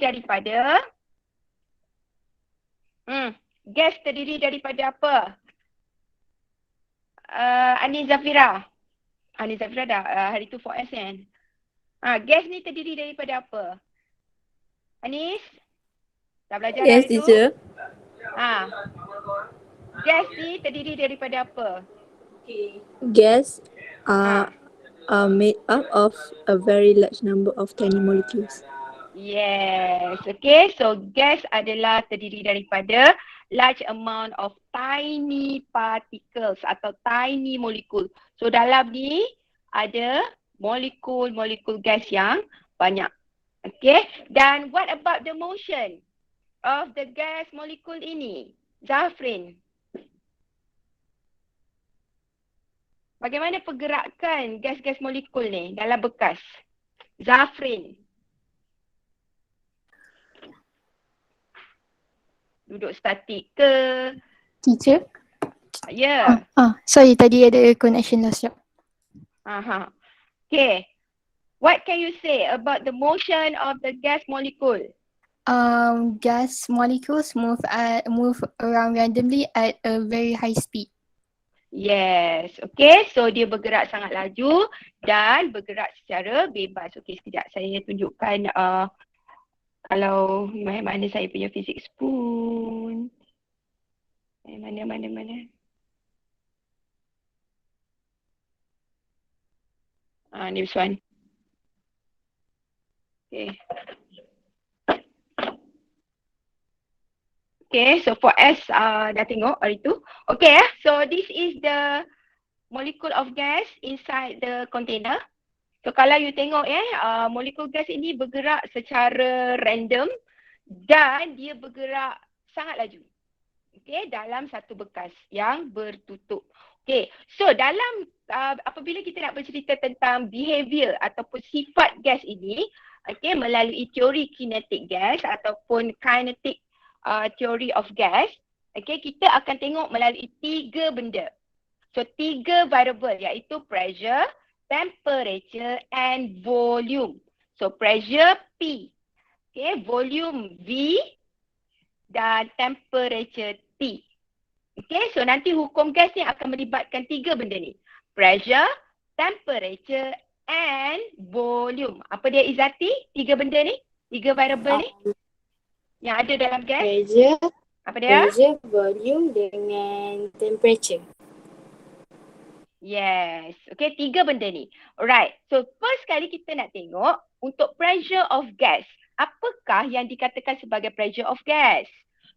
daripada gas terdiri daripada apa? Anis Zafira. Anis Zafira dah hari tu 4S kan? Gas ni terdiri daripada apa? Anis? Dah belajar Yes, hari tu? teacher. Gas ni terdiri daripada apa? Gas are made up of a very large number of tiny molecules. Yes. Okay. So gas adalah terdiri daripada large amount of tiny particles atau tiny molecule. So dalam ni ada molekul-molekul gas yang banyak. Okay. Dan what about the motion of the gas molecule ini? Zafrin. Bagaimana pergerakan gas-gas molekul ni dalam bekas? Zafrin. Duduk statik ke? Teacher? Ya. Sorry, tadi ada connection loss. Okay. What can you say about the motion of the gas molecule? Gas molecules move around randomly at a very high speed. Yes. Okay. So dia bergerak sangat laju dan bergerak secara bebas. Okay, sekejap saya tunjukkan kalau mana saya punya physics pun. Mana. Ni this one. Okay. Okay, so for S dah tengok hari tu. Okay, so this is the molecule of gas inside the container. So kalau you tengok molekul gas ini bergerak secara random dan dia bergerak sangat laju. Okay, dalam satu bekas yang bertutup. Okay, so dalam apabila kita nak bercerita tentang behavior ataupun sifat gas ini, okay, melalui teori kinetik gas ataupun kinetic theory of gas, okay, kita akan tengok melalui 3 benda. So 3 variable iaitu pressure, temperature and volume. So pressure P, okay, volume V dan temperature T. Okay, so nanti hukum gas ni akan melibatkan 3 benda ni. Pressure, temperature and volume. Apa dia Izzati? 3 benda ni? 3 variable ni? Yang ada dalam gas? Pressure, volume dengan temperature. Yes. Okay, 3 benda ni. Alright. So first kali kita nak tengok untuk pressure of gas. Apakah yang dikatakan sebagai pressure of gas?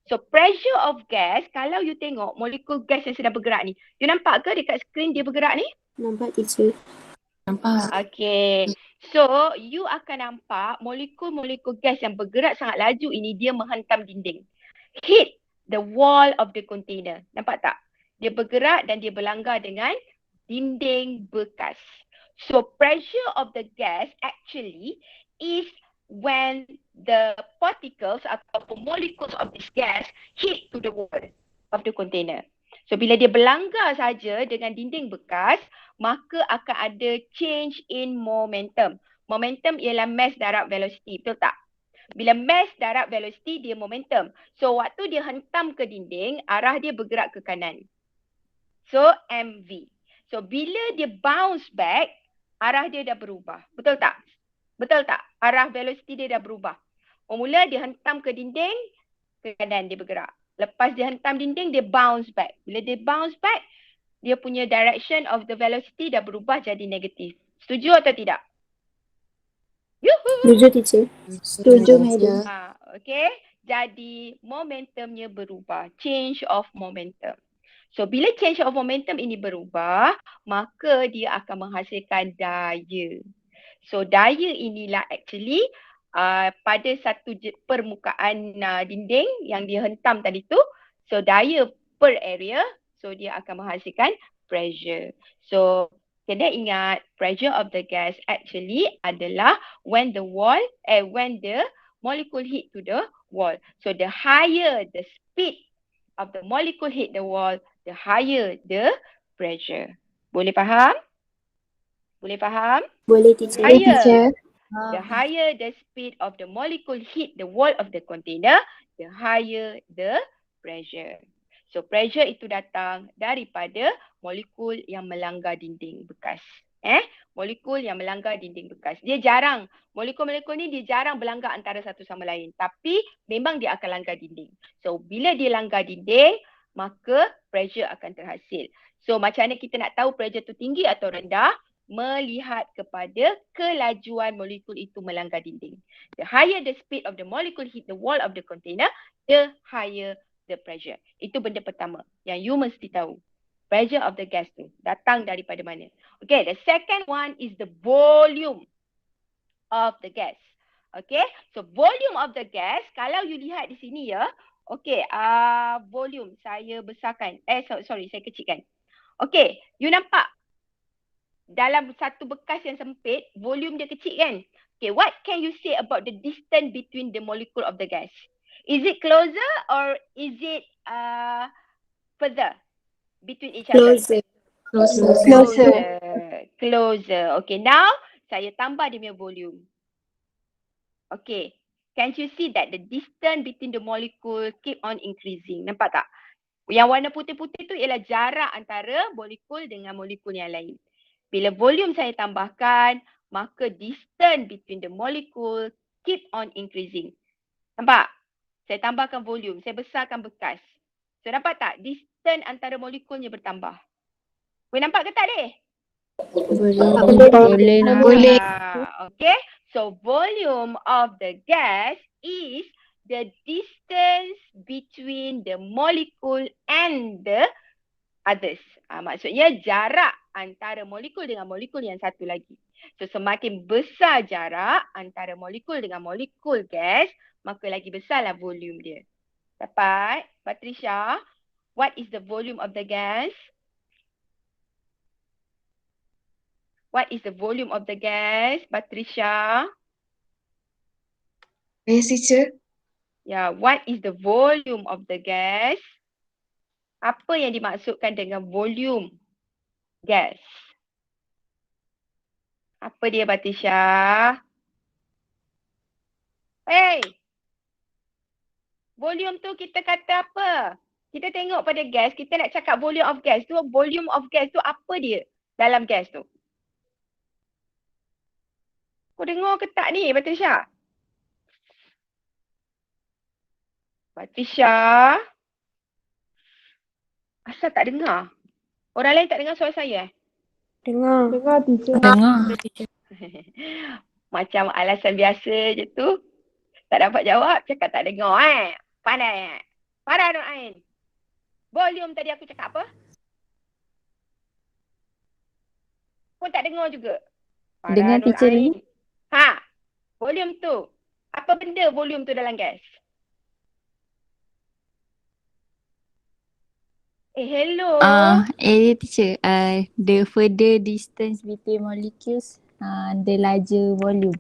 So pressure of gas, kalau you tengok molekul gas yang sedang bergerak ni, you nampak ke dekat skrin dia bergerak ni? Nampak, teacher. Nampak. Okay. So you akan nampak molekul-molekul gas yang bergerak sangat laju ini dia menghantam dinding. Hit the wall of the container. Nampak tak? Dia bergerak dan dia berlanggar dengan dinding bekas. So pressure of the gas actually is when the particles atau molecules of this gas hit to the wall of the container. So bila dia berlanggar saja dengan dinding bekas, maka akan ada change in momentum. Momentum ialah mass direct velocity, betul tak? Bila mass direct velocity dia momentum. So waktu dia hentam ke dinding, arah dia bergerak ke kanan. So mv. So bila dia bounce back, arah dia dah berubah. Betul tak? Betul tak? Arah velocity dia dah berubah. Mula dia hentam ke dinding, ke kanan dia bergerak. Lepas dia hentam dinding, dia bounce back. Bila dia bounce back, dia punya direction of the velocity dah berubah jadi negatif. Setuju atau tidak? Yuhu! Setuju, teacher. Setuju, madam. Okay. Jadi momentumnya berubah. Change of momentum. So bila change of momentum ini berubah, maka dia akan menghasilkan daya. So daya inilah actually pada satu permukaan dinding yang dia hentam tadi tu. So daya per area, so dia akan menghasilkan pressure. So kena ingat pressure of the gas actually adalah when the molecule hit to the wall. So the higher the speed of the molecule hit the wall, the higher the pressure. Boleh faham? Boleh faham? Boleh, teacher. Higher. The higher the speed of the molecule hit the wall of the container, the higher the pressure. So pressure itu datang daripada molekul yang melanggar dinding bekas. Molekul yang melanggar dinding bekas. Dia jarang, molekul-molekul ni dia jarang berlanggar antara satu sama lain. Tapi memang dia akan langgar dinding. So bila dia langgar dinding, maka pressure akan terhasil. So macam mana kita nak tahu pressure tu tinggi atau rendah? Melihat kepada kelajuan molekul itu melanggar dinding. The higher the speed of the molecule hit the wall of the container, the higher the pressure. Itu benda pertama yang you mesti tahu. Pressure of the gas tu datang daripada mana? Okay, the second one is the volume of the gas. Okay, so volume of the gas, kalau you lihat di sini ya. Okay, volume saya besarkan. Sorry, saya kecilkan. Okay, you nampak dalam satu bekas yang sempit, volume dia kecil kan? Okay, what can you say about the distance between the molecule of the gas? Is it closer or is it further between each other? Closer. Okay, now saya tambah dia punya volume. Okay, can't you see that the distance between the molecule keep on increasing? Nampak tak? Yang warna putih-putih tu ialah jarak antara molekul dengan molekul yang lain. Bila volume saya tambahkan, maka distance between the molecule keep on increasing. Nampak? Saya tambahkan volume, saya besarkan bekas. So nampak tak? Distance antara molekulnya bertambah. Boleh nampak ke tak deh? Boleh. Okay. So volume of the gas is the distance between the molecule and the others. Maksudnya jarak antara molekul dengan molekul yang satu lagi. So semakin besar jarak antara molekul dengan molekul gas, maka lagi besarlah volume dia. Dapat? Patricia, what is the volume of the gas? What is the volume of the gas, Patricia? Yes, teacher. Yeah, what is the volume of the gas? Apa yang dimaksudkan dengan volume gas? Apa dia, Patricia? Hey! Volume tu kita kata apa? Kita tengok pada gas, kita nak cakap volume of gas tu, volume of gas tu apa dia dalam gas tu? Kau dengar ke tak ni, Patricia? Patricia? Asal tak dengar? Orang lain tak dengar suara saya? Dengar. Macam alasan biasa je tu. Tak dapat jawab, cakap tak dengar Pandai Farah Nur Ain. Volume tadi aku cakap apa? Pun tak dengar juga. Farah Dengar Nur teacher Ain. ni. Volume tu. Apa benda volume tu dalam gas? Hello. Teacher, the further distance between molecules, the larger volume.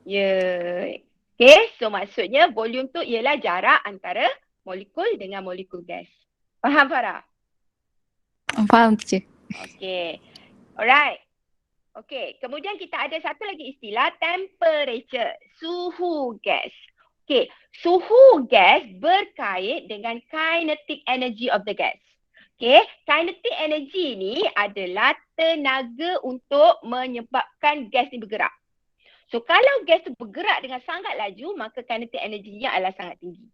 Ya. Okay, so maksudnya volume tu ialah jarak antara molekul dengan molekul gas. Faham, Farah? Faham, teacher. Okay. Alright. Okay, kemudian kita ada satu lagi istilah temperature, suhu gas. Okay, suhu gas berkait dengan kinetic energy of the gas. Okay, kinetic energy ni adalah tenaga untuk menyebabkan gas ni bergerak. So kalau gas tu bergerak dengan sangat laju, maka kinetic energinya adalah sangat tinggi.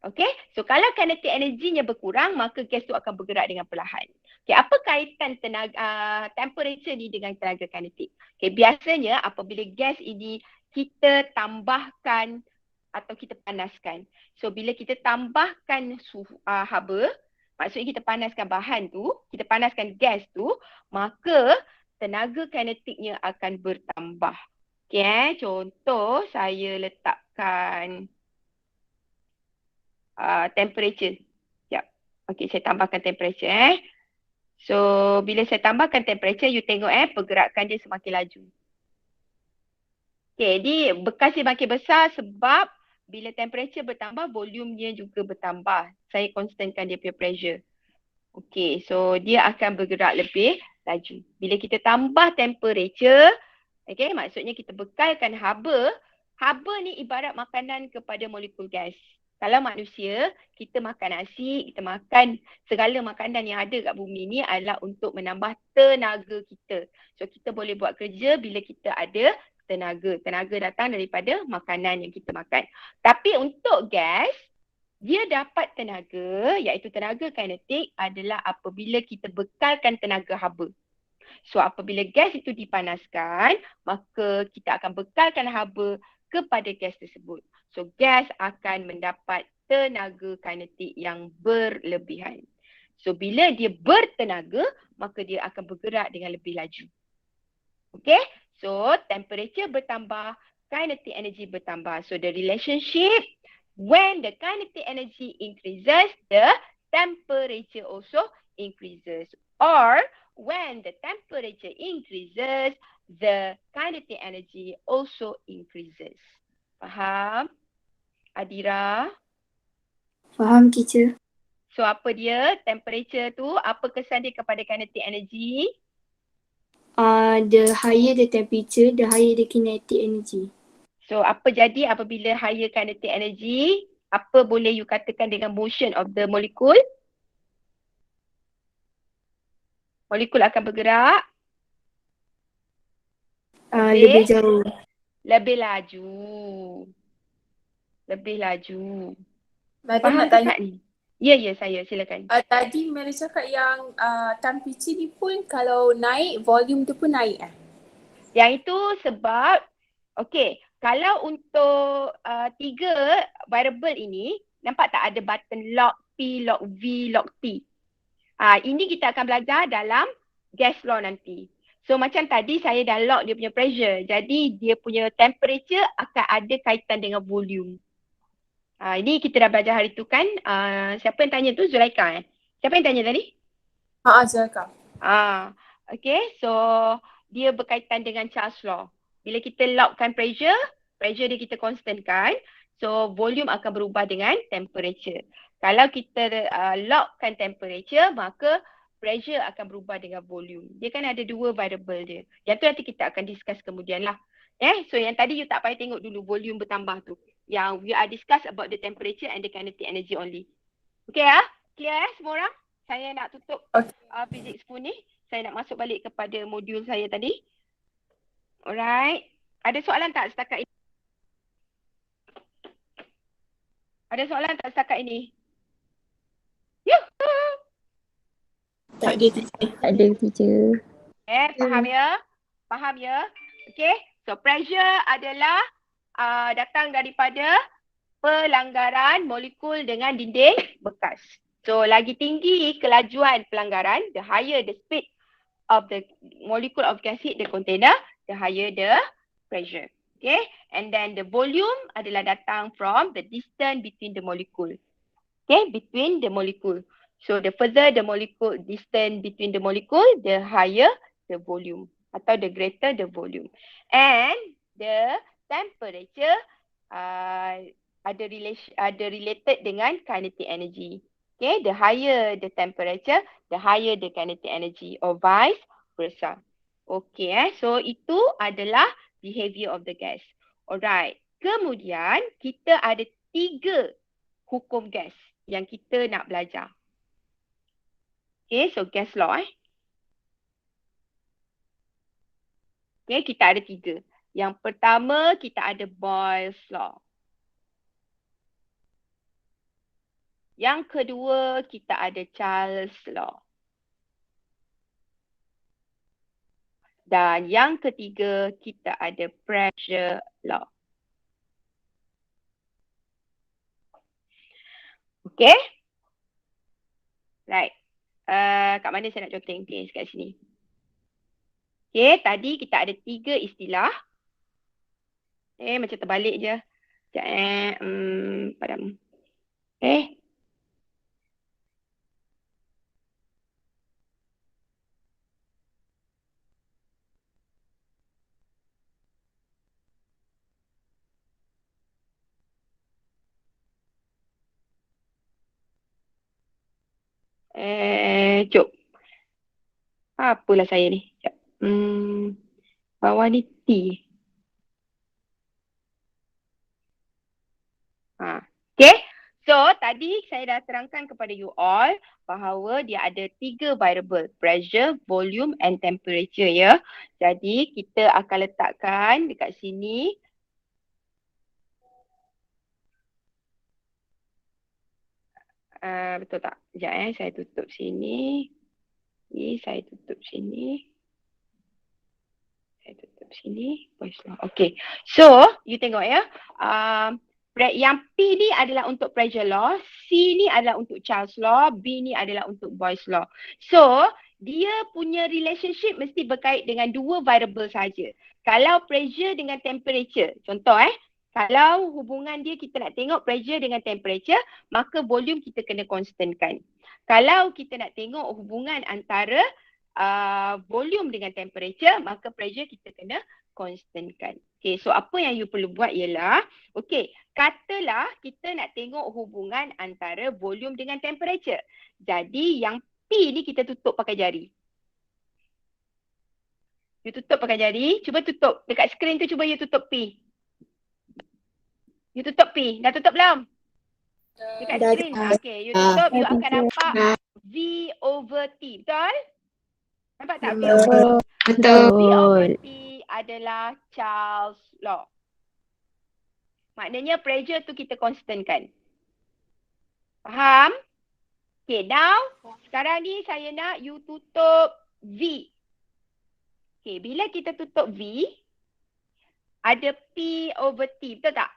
Okay, so kalau kinetic energinya berkurang, maka gas tu akan bergerak dengan perlahan. Okay, apa kaitan tenaga temperature ni dengan tenaga kinetik? Okay, biasanya apabila gas ini kita tambahkan atau kita panaskan. So bila kita tambahkan suhu haba, maksudnya kita panaskan bahan tu, kita panaskan gas tu, maka tenaga kinetiknya akan bertambah. Okay, contoh saya letakkan temperature. Sekejap. Okay, saya tambahkan temperature. So, bila saya tambahkan temperature, you tengok pergerakan dia semakin laju. Okay, jadi bekas dia makin besar sebab bila temperature bertambah, volumenya juga bertambah. Saya constantkan dia punya pressure. Okay, so dia akan bergerak lebih laju. Bila kita tambah temperature, Okay, maksudnya kita bekalkan haba. Haba ni ibarat makanan kepada molekul gas. Kalau manusia, kita makan nasi, kita makan segala makanan yang ada kat bumi ni adalah untuk menambah tenaga kita. So kita boleh buat kerja bila kita ada tenaga. Tenaga datang daripada makanan yang kita makan. Tapi untuk gas, dia dapat tenaga, iaitu tenaga kinetik adalah apabila kita bekalkan tenaga haba. So apabila gas itu dipanaskan, maka kita akan bekalkan haba kepada gas tersebut. So gas akan mendapat tenaga kinetik yang berlebihan. So bila dia bertenaga, maka dia akan bergerak dengan lebih laju. Okay, so temperature bertambah, kinetic energy bertambah. So the relationship, when the kinetic energy increases, the temperature also increases. Or when the temperature increases, the kinetic energy also increases. Faham? Adira? Faham, teacher. So apa dia temperature tu? Apa kesan dia kepada kinetic energy? The higher the temperature, the higher the kinetic energy. So apa jadi apabila higher kinetic energy? Apa boleh you katakan dengan motion of the molecule? Molekul akan bergerak Lebih jauh. lebih laju. Lebih laju. Madam Faham nak tak tanya. ni? Ya, saya silakan. Tadi Mary cakap yang temperature ni pun kalau naik, volume tu pun naik Yang itu sebab, okay, kalau untuk 3 variable ini, nampak tak ada button log P, log V, log T. Ini kita akan belajar dalam gas law nanti. So macam tadi saya dah log dia punya pressure. Jadi dia punya temperature akan ada kaitan dengan volume. Ini kita dah belajar hari tu kan. Siapa yang tanya tu? Zulaika Siapa yang tanya tadi? Zalka. Okay, so dia berkaitan dengan Charles law. Bila kita lockkan pressure dia kita constantkan. So volume akan berubah dengan temperature. Kalau kita lockkan temperature, maka pressure akan berubah dengan volume. Dia kan ada 2 variable dia. Yang tu nanti kita akan discuss kemudian lah. So yang tadi you tak payah tengok dulu volume bertambah tu. Yang we are discuss about the temperature and the kinetic energy only. Okay Clear semua orang? Saya nak tutup physics pun ni. Saya nak masuk balik kepada modul saya tadi. Alright. Ada soalan tak setakat ini? Ada soalan tak setakat ini? Yuhuu! Tak ada, teacher. Tak ada, teacher. Faham ya? Faham ya? Okay. So pressure adalah datang daripada pelanggaran molekul dengan dinding bekas. So lagi tinggi kelajuan pelanggaran, the higher the speed of the molecule of gas hit the container, the higher the pressure. Okay. And then the volume adalah datang from the distance between the molecule. Okay. Between the molecule. So the further the molecule distance between the molecule, the higher the volume atau the greater the volume. And the temperature ada related dengan kinetic energy. Okay, the higher the temperature, the higher the kinetic energy or vice versa. Okay, so itu adalah behavior of the gas. Alright, kemudian kita ada 3 hukum gas yang kita nak belajar. Okay, so gas law Okay, kita ada 3. Yang pertama kita ada Boyle's law. Yang kedua kita ada Charles law. Dan yang ketiga kita ada pressure law. Okay? Right. Kat mana saya nak conteng? Okay, kat sini. Okay, tadi kita ada 3 istilah. Macam terbalik je. Sekejap padam. Okay. Jom. Apalah saya ni. Bawah ni T. Okay. So, tadi saya dah terangkan kepada you all bahawa dia ada 3 variable. Pressure, volume and temperature ya. Jadi, kita akan letakkan dekat sini. Betul tak? Sekejap saya tutup sini. Saya tutup sini. Saya tutup sini. Okay. So, you tengok ya. Yang P ni adalah untuk pressure law, C ni adalah untuk Charles law, B ni adalah untuk Boyle's law. So, dia punya relationship mesti berkait dengan 2 variable saja. Kalau pressure dengan temperature, contoh kalau hubungan dia kita nak tengok pressure dengan temperature, maka volume kita kena constantkan. Kalau kita nak tengok hubungan antara volume dengan temperature, maka pressure kita kena constantkan. Okay, so apa yang you perlu buat ialah, okay, katalah kita nak tengok hubungan antara volume dengan temperature. Jadi yang P ni kita tutup pakai jari. You tutup pakai jari, cuba tutup. Dekat skrin tu cuba you tutup P. You tutup P. Dah tutup belum? Dekat skrin. Okay, you tutup, you akan nampak V over T. Betul? Nampak tak? V over Betul. V over T adalah Charles law. Maknanya pressure tu kita constantkan. Faham? Okay, now sekarang ni saya nak you tutup V. Okay, bila kita tutup V, ada P over T. Betul tak?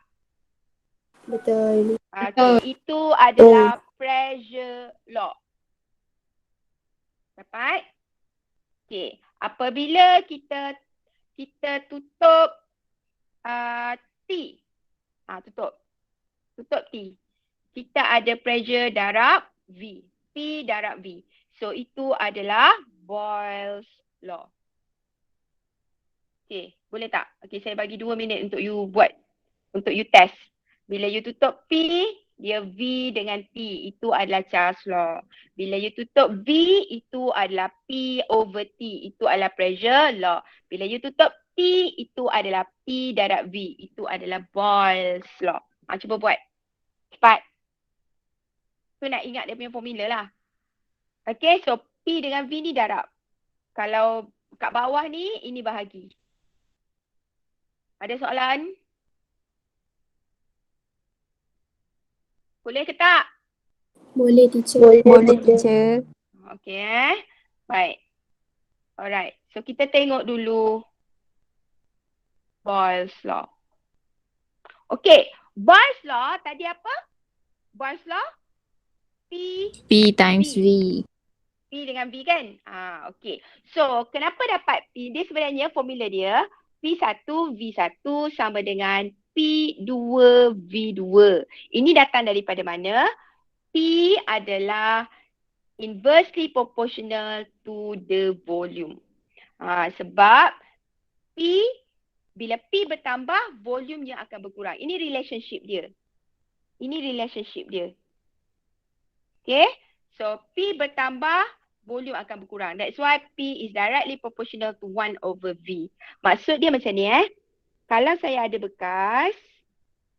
Betul. Okay, itu adalah pressure law. Dapat? Okay, apabila kita tutup T. Tutup T. Kita ada pressure darab V. P darab V. So, itu adalah Boyle's law. Okay, boleh tak? Okay, saya bagi 2 minit untuk you buat. Untuk you test. Bila you tutup P, dia V dengan T. Itu adalah Charles law. Bila you tutup V, itu adalah P over T. Itu adalah pressure law. Bila you tutup T, itu adalah P darab V. Itu adalah Boyle's law. Cuba buat. Cepat. Tu nak ingat dia punya formula lah. Okay, so P dengan V ni darab. Kalau kat bawah ni, ini bahagi. Ada soalan? Boleh ke tak? Boleh, teacher. Boleh teacher. Okay Baik. Alright. So kita tengok dulu Boyle's law. Okay. Boyle's law tadi apa? Boyle's law? P times V. P dengan V kan? Okay. So kenapa dapat P? Dia sebenarnya formula dia P1 V1 sama dengan P2 V2. Ini datang daripada mana? P adalah inversely proportional to the volume. Sebab P, bila P bertambah, volumenya akan berkurang. Ini relationship dia. Okay. So, P bertambah, volume akan berkurang. That's why P is directly proportional to 1 over V. Maksud dia macam ni Kalau saya ada bekas,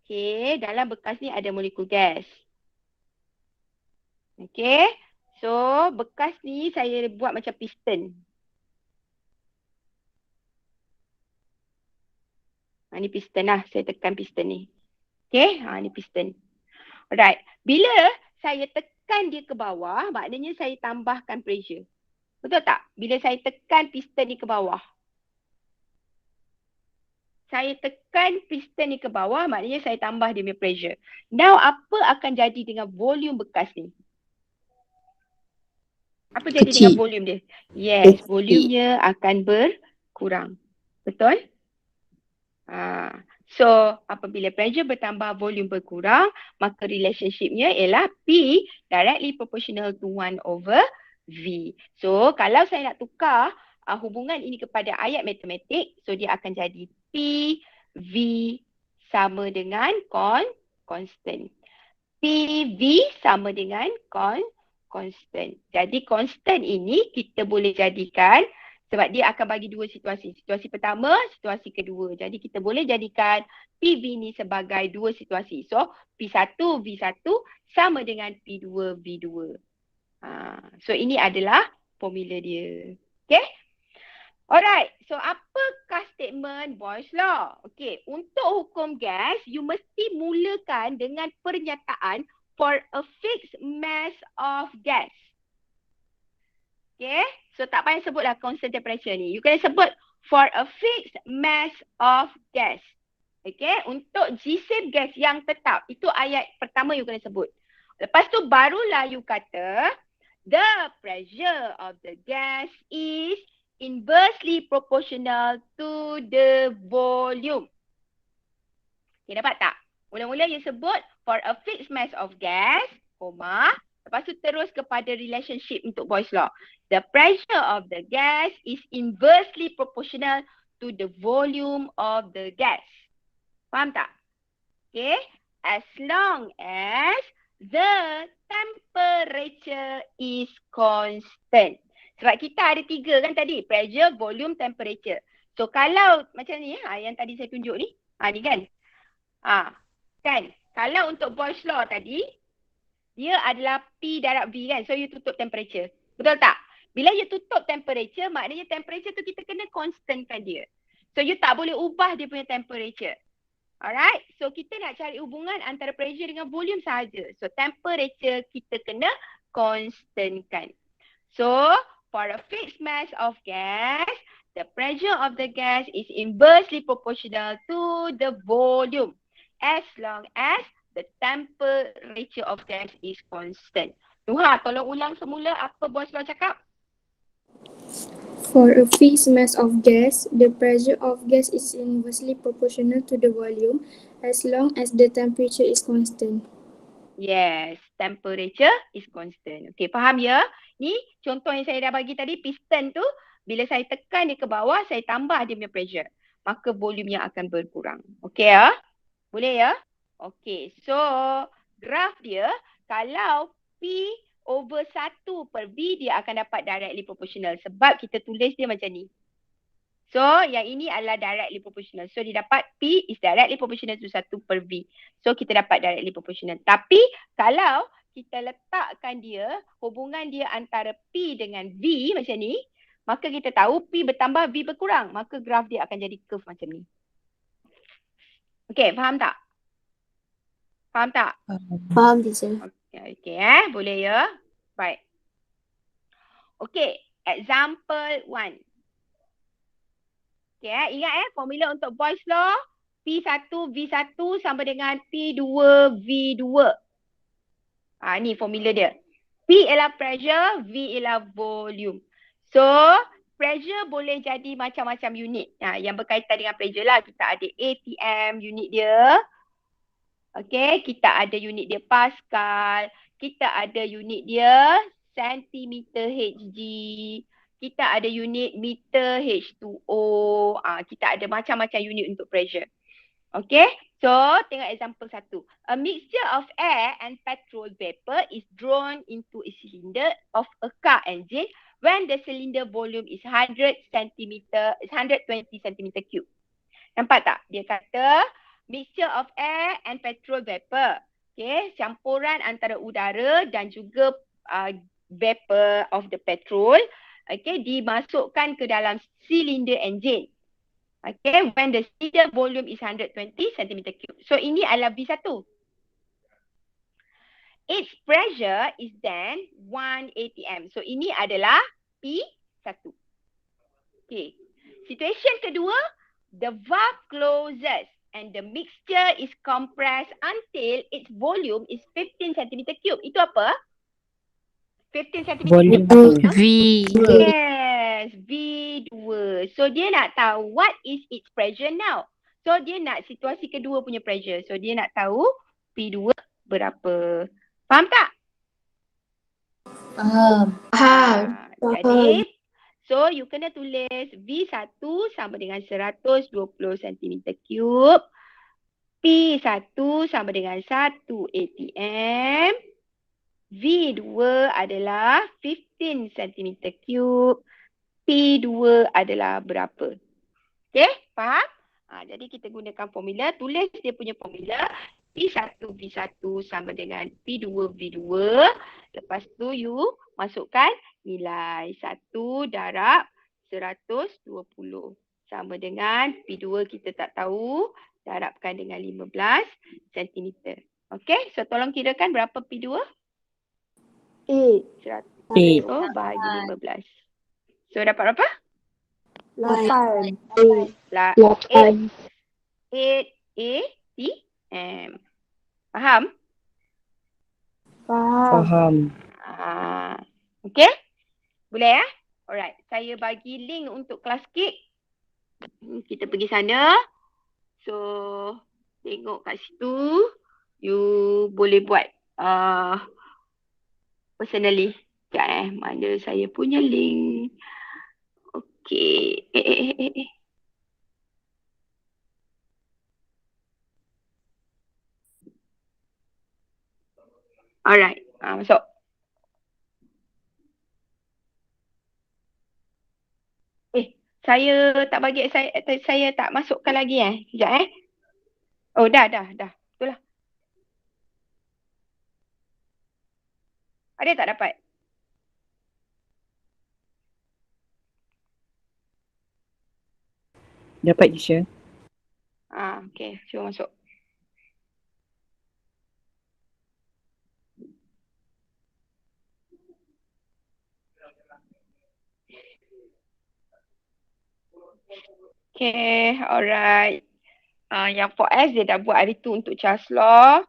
okay, dalam bekas ni ada molekul gas. Okay. So, bekas ni saya buat macam piston. Ni piston lah. Saya tekan piston ni. Okay. Ni piston. Alright. Bila saya tekan dia ke bawah, maknanya saya tambahkan pressure. Betul tak? Bila saya tekan piston ni ke bawah. Saya tekan piston ni ke bawah, maknanya saya tambah dia punya pressure. Now, apa akan jadi dengan volume bekas ni? Apa jadi dengan volume dia? Yes, volumenya akan berkurang. Betul? So, apabila pressure bertambah, volume berkurang, maka relationshipnya ialah P directly proportional to 1 over V. So, kalau saya nak tukar hubungan ini kepada ayat matematik, so dia akan jadi P, V sama dengan constant. P, V sama dengan constant. Jadi constant ini kita boleh jadikan Sebab dia akan bagi dua situasi. Situasi pertama, situasi kedua. Jadi kita boleh jadikan PV ni sebagai dua situasi. So P1 V1 sama dengan P2 V2. So ini adalah formula dia. Okay? Alright, so apakah statement Boyle's law? Okay, untuk hukum gas, you mesti mulakan dengan pernyataan for a fixed mass of gas. Okay, so tak payah sebutlah constant temperature ni. You kena sebut for a fixed mass of gas. Okay, untuk jisim gas yang tetap. Itu ayat pertama you kena sebut. Lepas tu barulah you kata the pressure of the gas is inversely proportional to the volume. Okay, dapat tak? Mula-mula you sebut for a fixed mass of gas, koma. Lepas tu terus kepada relationship untuk Boyle's law. The pressure of the gas is inversely proportional to the volume of the gas. Faham tak? Okay. As long as the temperature is constant. Sebab kita ada tiga kan tadi. Pressure, volume, temperature. So kalau macam ni, yang tadi saya tunjuk ni. Ni kan. Kan. Kalau untuk Boyle's law tadi, dia adalah P darab V kan. So you tutup temperature. Betul tak? Bila you tutup temperature, maknanya temperature tu kita kena constantkan dia. So you tak boleh ubah dia punya temperature. Alright. So kita nak cari hubungan antara pressure dengan volume sahaja. So temperature kita kena constantkan. So for a fixed mass of gas, the pressure of the gas is inversely proportional to the volume as long as the temperature of gas is constant. Nuha, tolong ulang semula apa Boyle's law cakap. For a fixed mass of gas, the pressure of gas is inversely proportional to the volume as long as the temperature is constant. Yes, temperature is constant. Okay, faham ya? Ni contoh yang saya dah bagi tadi, piston tu, bila saya tekan dia ke bawah, saya tambah dia punya pressure. Maka volume yang akan berkurang. Okay ya? Boleh ya? Okay, so graf dia, kalau P over 1 per V, dia akan dapat directly proportional. Sebab kita tulis dia macam ni. So, yang ini adalah directly proportional. So, dia dapat P is directly proportional to 1 per V. So, kita dapat directly proportional. Tapi, kalau kita letakkan dia, hubungan dia antara P dengan V macam ni, maka kita tahu P bertambah, V berkurang. Maka graf dia akan jadi curve macam ni. Okay, faham tak? Faham tak? Faham, teacher. Okay, boleh ya? Baik. Okay, example 1. Okay, ingat formula untuk Boyle's law, P1 V1 sama dengan P2 V2. Ni formula dia. P ialah pressure, V ialah volume. So, pressure boleh jadi macam-macam unit. Yang berkaitan dengan pressure lah. Kita ada ATM unit dia. Okay, kita ada unit dia Pascal. Kita ada unit dia centimeter Hg. Kita ada unit meter H2O. Kita ada macam-macam unit untuk pressure. Okay, so tengok example 1. A mixture of air and petrol vapor is drawn into a cylinder of a car engine when the cylinder volume is 120 centimeter cube. Nampak tak? Dia kata mixture of air and petrol vapor. Okay, campuran antara udara dan juga vapor of the petrol. Okay, dimasukkan ke dalam cylinder engine. Okay, when the cylinder volume is 120 centimeter cube. So, ini adalah V1. Its pressure is then 1 atm. So, ini adalah P1. Okay. Situation kedua, the valve closes and the mixture is compressed until its volume is 15 centimeter cube. Itu apa? 15 centimeter Volume cube. V. Yes, V2. So, dia nak tahu what is its pressure now. So, dia nak situasi kedua punya pressure. So, dia nak tahu P2 berapa. Faham tak? Faham. Jadi, so you kena tulis V1 sama dengan 120 cm cube. P1 sama dengan 1 atm. V2 adalah 15 cm cube. P2 adalah berapa. Okay, faham? Jadi kita gunakan formula, tulis dia punya formula. P1 V1 sama dengan P2 V2. Lepas tu you masukkan nilai 1 darab 120. Sama dengan P2 kita tak tahu, darabkan dengan 15 cm. Okay, so tolong kirakan berapa P2? 8. 100 bahagi 15. So dapat berapa? 8. 8 ATM. Faham? Faham. Okay? Boleh ya? Alright. Saya bagi link untuk kelas KIK. Kita pergi sana. So, tengok kat situ. You boleh buat personally. Sekejap mana saya punya link. Okay. Alright. Masuk. Saya tak bagi, saya tak masukkan lagi Sekejap Oh, dah. Betul lah. Ada tak dapat? Dapat teacher. Okay. Cuba masuk. Okay, alright. Yang 4S dia dah buat hari tu untuk Charles Law.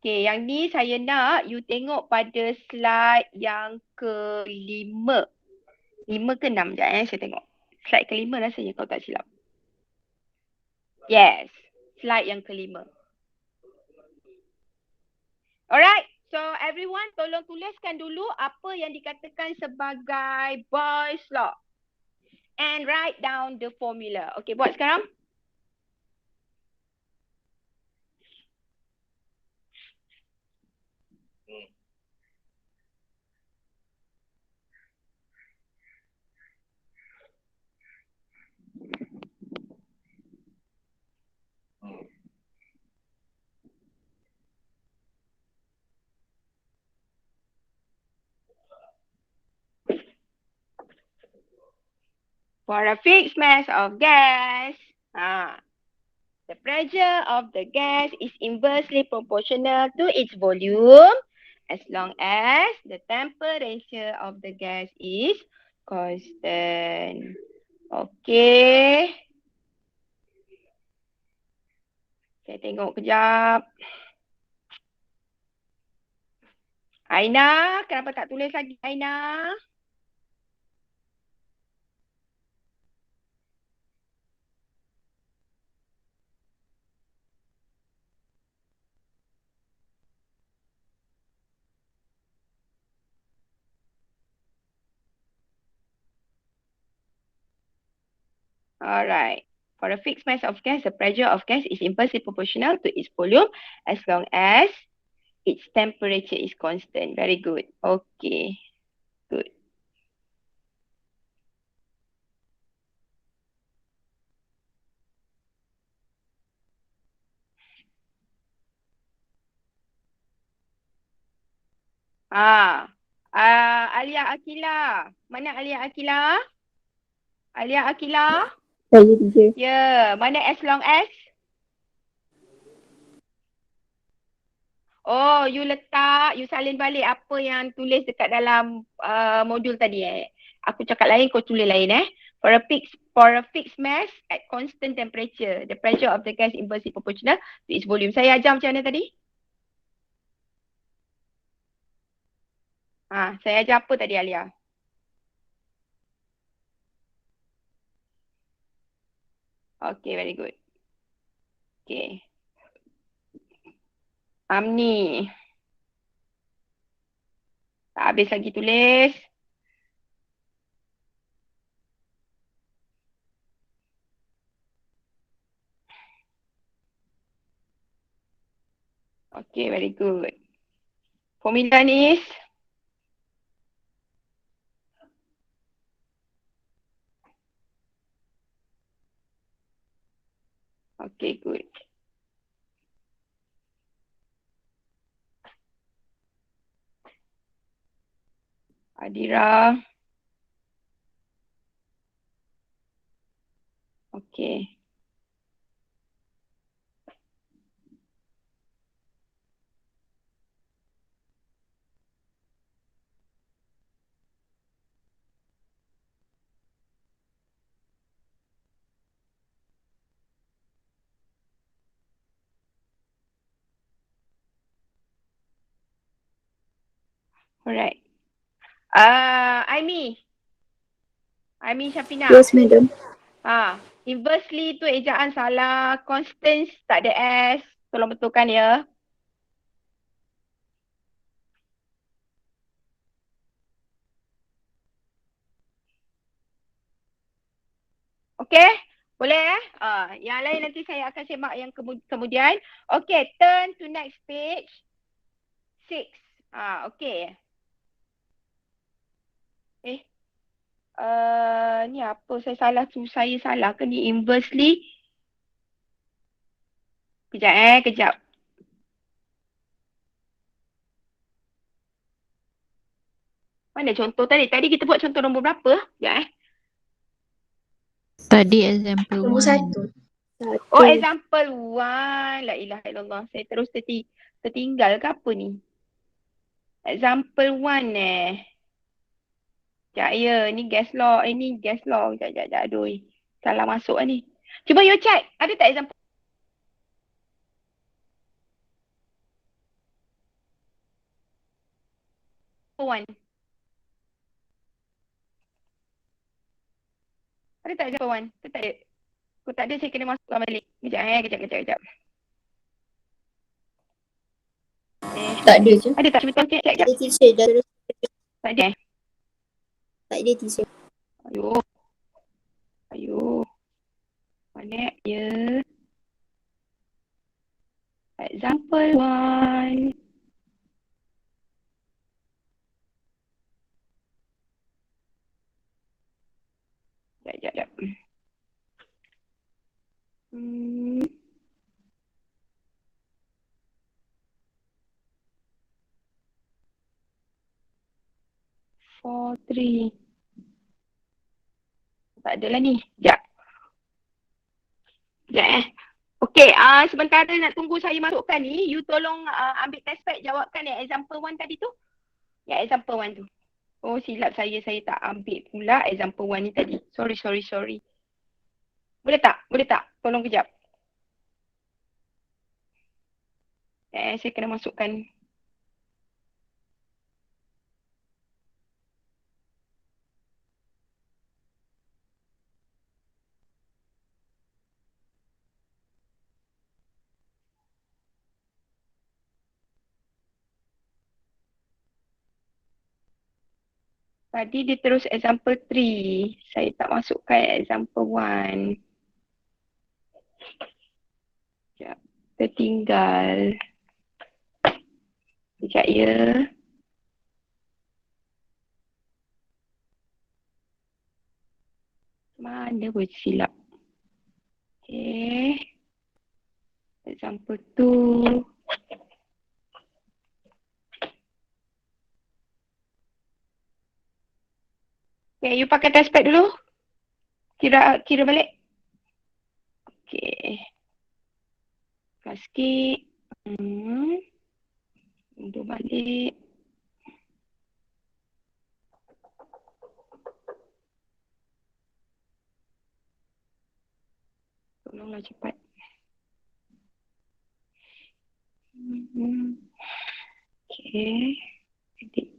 Okay, yang ni saya nak you tengok pada slide yang ke-5. 5 ke 6 sekejap saya tengok. Slide ke-5 rasanya kalau tak silap. Yes, slide yang ke-5. Alright, so everyone tolong tuliskan dulu apa yang dikatakan sebagai Boyle's Law. And write down the formula. Okay, buat sekarang. For a fixed mass of gas, the pressure of the gas is inversely proportional to its volume as long as the temperature of the gas is constant. Okay. Saya tengok kejap. Aina, kenapa tak tulis lagi Aina? Alright. For a fixed mass of gas, the pressure of gas is inversely proportional to its volume as long as its temperature is constant. Very good. Okay. Good. Alia Akila. Mana Alia Akila? Alia Akila? Saya teacher. Ya, mana as long as? Oh, you letak, you salin balik apa yang tulis dekat dalam modul tadi Aku cakap lain, kau tulis lain For a fixed mass at constant temperature, the pressure of the gas inversely proportional to its volume. Saya ajar macam mana tadi? Saya ajar apa tadi Alia? Okay, very good. Okay. Amni. Tak habis lagi tulis. Okay, very good. Formula ni Okay, good. Adira. Okay. Alright. Aimi Syafina. Yes, madam. Inversely tu ejaan salah. Constance tak ada S. Tolong betulkan ya. Okay? Boleh yang lain nanti saya akan semak yang kemudian. Okay, turn to next page. 6. Okay. Ni apa? Saya salah ke ni inversely? Kejap. Mana contoh tadi? Tadi kita buat contoh nombor berapa? Sekejap Tadi example Nombor 1. 1. Oh, example 1. La ilaha illallah. Saya terus tertinggal ke apa ni? Example 1 Sekejap ya. Ni gas law. Ni gas law. Sekejap. Aduh. Salah masuk lah ni. Cuba you check. Ada tak example 1? Ada tak example 1? Tak ada. Kalau tak ada saya kena masukkan balik. Kejap. Tak ada je. Ada tak? Cuba check. Tak ada teacher. Dah terus. Tak ada Tak ada teacher. Ayuh. Mana ya? Example 1. Sekejap. Hmm. Four, three. Tak ada lah ni. Sekejap. Okey, sementara nak tunggu saya masukkan ni, you tolong ambil test pad jawabkan yang example 1 tadi tu. Yang example 1 tu. Oh, silap saya tak ambil pula example 1 ni tadi. Sorry. Boleh tak? Tolong kejap. Saya kena masukkan. Tadi dia terus example 3. Saya tak masukkan example 1. Sekejap. Tertinggal. Sekejap ya. Mana pun silap. Okay. Example 2. Okay, you pakai test pad dulu. Kira balik. Okay. Kelas sikit. Untuk balik. Tolonglah cepat. Okay. Edit.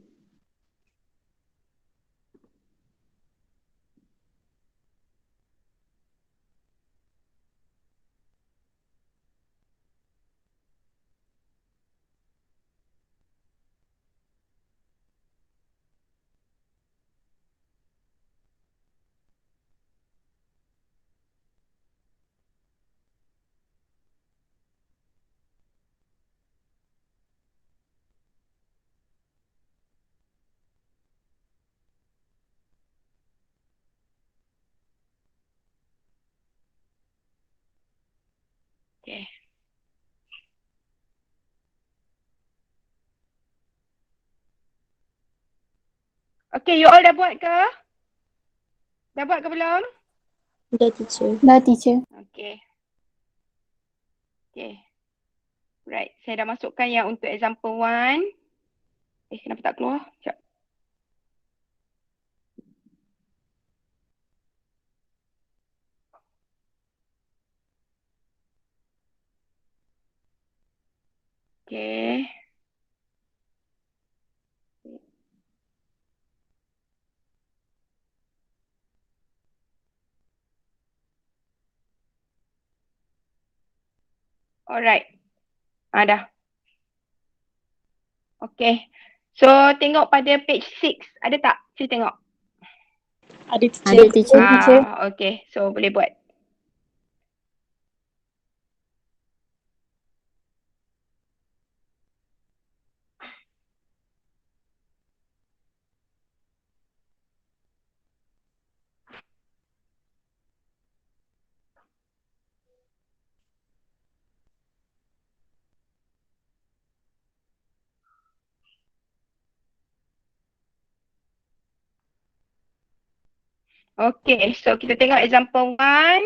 Okay. Okay, you all dah buat ke? Dah buat ke belum? Dah teacher. Dah teacher. Okay. Okay. Right, saya dah masukkan yang untuk example 1. Kenapa tak keluar? Sekejap. Okay. Alright. Dah. Okay. So, tengok pada page 6. Ada tak? Saya tengok. Ada Ada teacher. Okay. So, boleh buat. Okay. So, kita tengok example 1.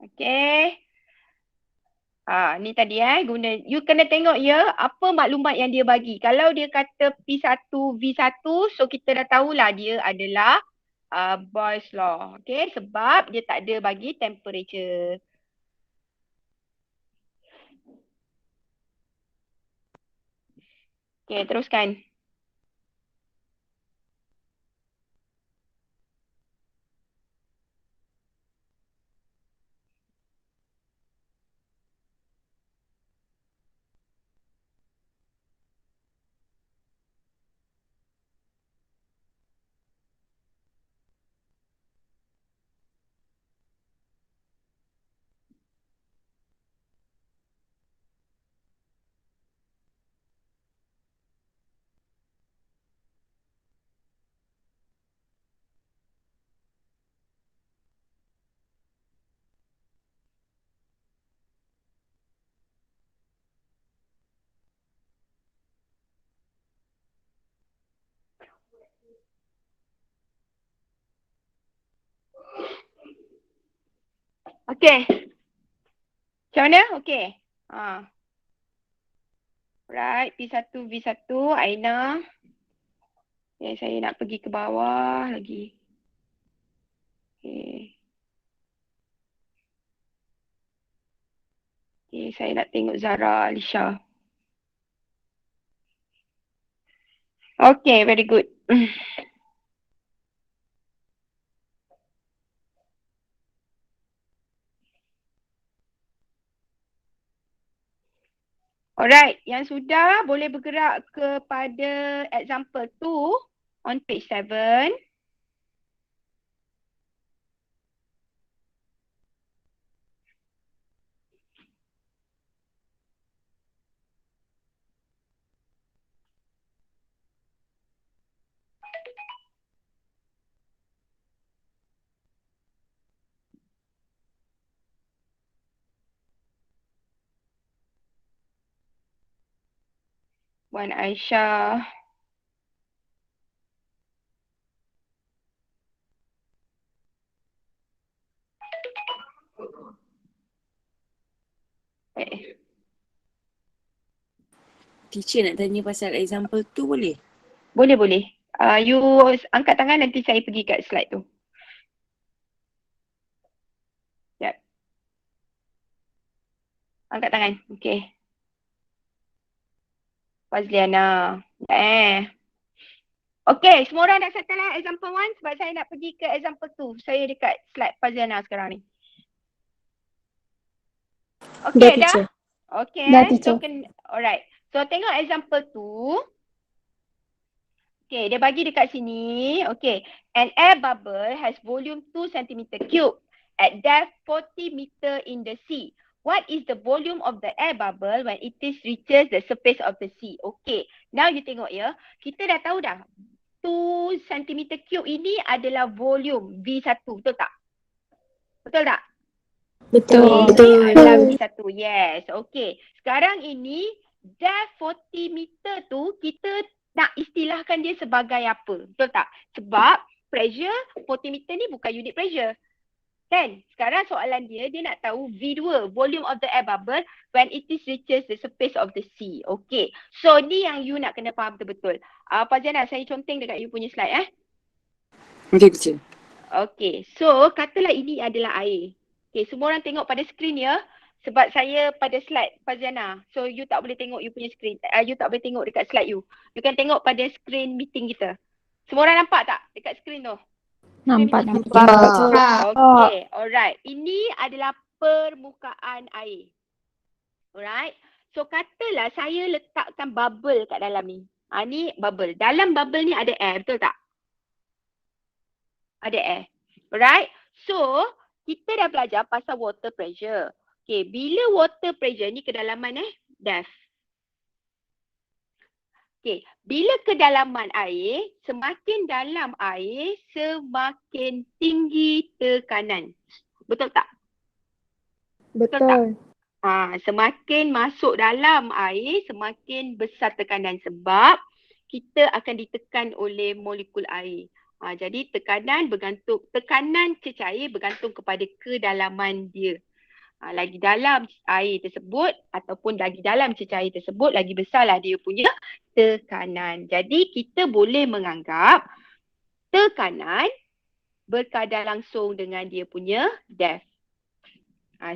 Okay. Ni tadi you kena tengok apa maklumat yang dia bagi. Kalau dia kata P1 V1, so kita dah tahulah dia adalah Boyle's law. Okay, sebab dia tak ada bagi temperature. Okay, teruskan. Okay. Macam mana? Okay. Right, P1 V1, Aina. Okay, saya nak pergi ke bawah lagi. Okay. Okay, saya nak tengok Zara, Alisha. Okay, very good. Alright, yang sudah boleh bergerak kepada example 2 on page 7. Wan Aisyah. Teacher nak tanya pasal example tu boleh? Boleh. You angkat tangan, nanti saya pergi kat slide tu. Sekejap. Angkat tangan. Okay. Fazliana. Okay, semua orang dah settle lah example 1 sebab saya nak pergi ke example 2. Saya dekat slide Fazliana sekarang ni. Okay, dah? Okay. Dah, teacher. So, alright. So, tengok example 2. Okay, dia bagi dekat sini. Okay, an air bubble has volume 2 cm cube at depth 40 meter in the sea. What is the volume of the air bubble when it reaches the surface of the sea? Okay, now you tengok kita dah tahu dah 2 cm cube ini adalah volume V1, betul tak? Betul tak? Betul. Ini adalah V1. Yes. Okay. Sekarang ini depth 40 meter tu kita nak istilahkan dia sebagai apa? Betul tak? Sebab pressure 40 meter ni bukan unit pressure. Kan? Sekarang soalan dia nak tahu V2, volume of the air bubble when it is reaches the surface of the sea. Okay. So ni yang you nak kena faham betul-betul. Fazana, saya conteng dekat you punya slide Okay, teacher. Okay. So katalah ini adalah air. Okay, semua orang tengok pada skrin ya. Sebab saya pada slide Faziana. So you tak boleh tengok you punya skrin. You tak boleh tengok dekat slide you. You can tengok pada skrin meeting kita. Semua orang nampak tak dekat skrin tu? Nampak. Okay, alright. Ini adalah permukaan air. Alright. So katalah saya letakkan bubble kat dalam ni. Ni bubble. Dalam bubble ni ada air, betul tak? Ada air. Alright. So kita dah belajar pasal water pressure. Okay, bila water pressure ni kedalaman depth. Okay, bila kedalaman air, semakin dalam air, semakin tinggi tekanan. Betul tak? Betul. Semakin masuk dalam air, semakin besar tekanan sebab kita akan ditekan oleh molekul air. Jadi tekanan cecair bergantung kepada kedalaman dia. Lagi dalam air tersebut ataupun lagi dalam cecair tersebut, lagi besarlah dia punya tekanan. Jadi kita boleh menganggap tekanan berkadar langsung dengan dia punya depth.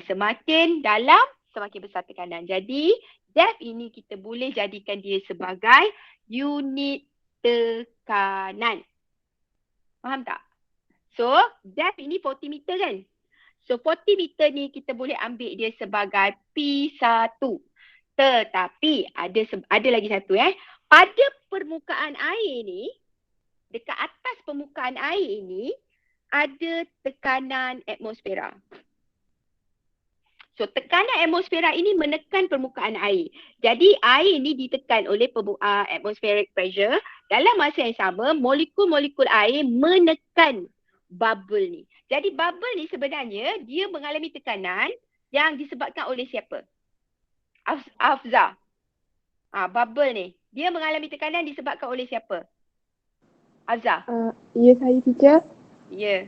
Semakin dalam, semakin besar tekanan. Jadi depth ini kita boleh jadikan dia sebagai unit tekanan. Faham tak? So, depth ini 40 meter kan? So, 40 meter ni kita boleh ambil dia sebagai P1. Tetapi, ada lagi satu Pada permukaan air ni, dekat atas permukaan air ini, ada tekanan atmosfera. So, tekanan atmosfera ini menekan permukaan air. Jadi, air ni ditekan oleh atmospheric pressure. Dalam masa yang sama, molekul-molekul air menekan bubble ni. Jadi, bubble ni sebenarnya, dia mengalami tekanan yang disebabkan oleh siapa? Hafzah. Bubble ni, dia mengalami tekanan disebabkan oleh siapa? Hafzah. Ya, saya teacher. Ya.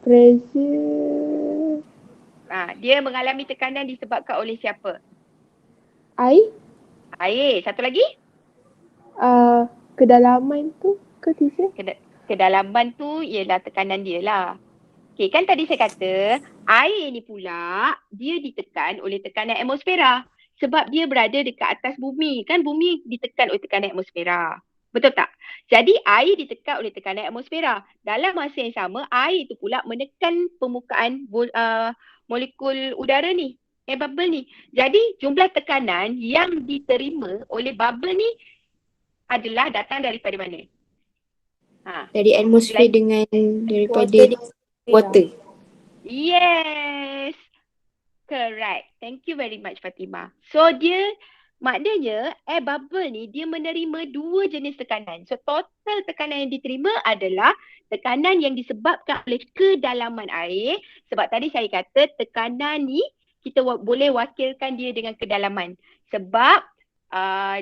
Pressure. Dia mengalami tekanan disebabkan oleh siapa? Air. Air. Satu lagi? Kedalaman tu ke teacher? Kedalaman tu ialah tekanan dia lah. Okay, kan tadi saya kata air ni pula dia ditekan oleh tekanan atmosfera. Sebab dia berada dekat atas bumi. Kan bumi ditekan oleh tekanan atmosfera. Betul tak? Jadi air ditekan oleh tekanan atmosfera. Dalam masa yang sama, air tu pula menekan permukaan molekul udara ni, bubble ni. Jadi jumlah tekanan yang diterima oleh bubble ni adalah datang daripada mana? Dari atmosfer daripada water. Yes. Correct. Thank you very much Fatimah. So maknanya air bubble ni dia menerima dua jenis tekanan. So total tekanan yang diterima adalah tekanan yang disebabkan oleh kedalaman air. Sebab tadi saya kata tekanan ni kita boleh wakilkan dia dengan kedalaman. Sebab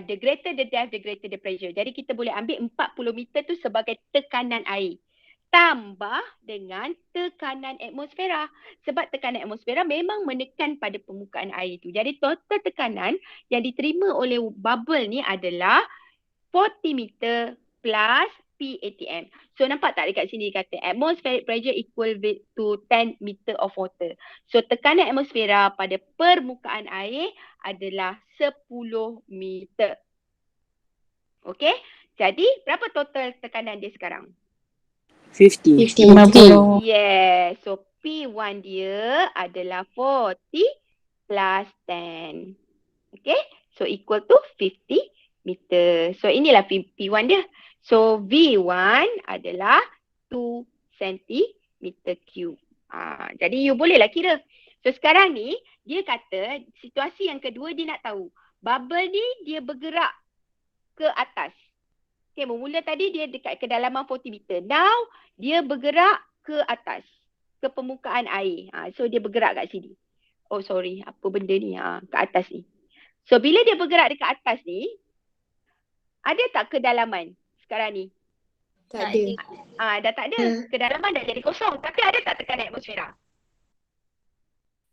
the greater the depth, the greater the pressure. Jadi kita boleh ambil 40 meter tu sebagai tekanan air. Tambah dengan tekanan atmosfera. Sebab tekanan atmosfera memang menekan pada permukaan air tu. Jadi total tekanan yang diterima oleh bubble ni adalah 40 meter plus PATM. So nampak tak dekat sini kata atmospheric pressure equal to 10 meter of water. So tekanan atmosfera pada permukaan air adalah 10 meter. Okay. Jadi berapa total tekanan dia sekarang? 50. Yeah. So P1 dia adalah 40 plus 10. Okay. So equal to 50 meter. So inilah P1 dia. So V1 adalah 2 cm3. Jadi you bolehlah kira. So sekarang ni dia kata situasi yang kedua dia nak tahu. Bubble ni dia bergerak ke atas. Okay, bermula tadi dia dekat kedalaman 40 meter. Now dia bergerak ke atas. ke permukaan air. So dia bergerak kat sini. Oh sorry, apa benda ni? Kat atas ni. So bila dia bergerak dekat atas ni, ada tak kedalaman sekarang ni? Tak ada. Dah tak ada. Kedalaman dah jadi kosong. Tapi ada tak tekanan atmosfera?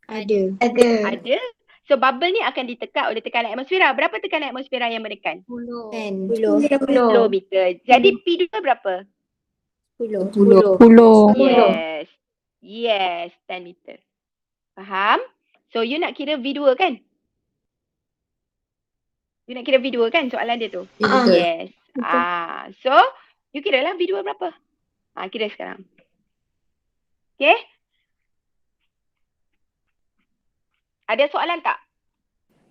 Ada. Ada. So bubble ni akan ditekan oleh tekanan atmosfera. Berapa tekanan atmosfera yang menekan? 10. 10 meter. Jadi P2 berapa? 10. 10. Yes, 10 meter. Faham? So you nak kira V2 kan? You nak kira V2 kan soalan dia tu? Yes. So you kira lah V2 berapa? Kira sekarang. Okay? Ada soalan tak?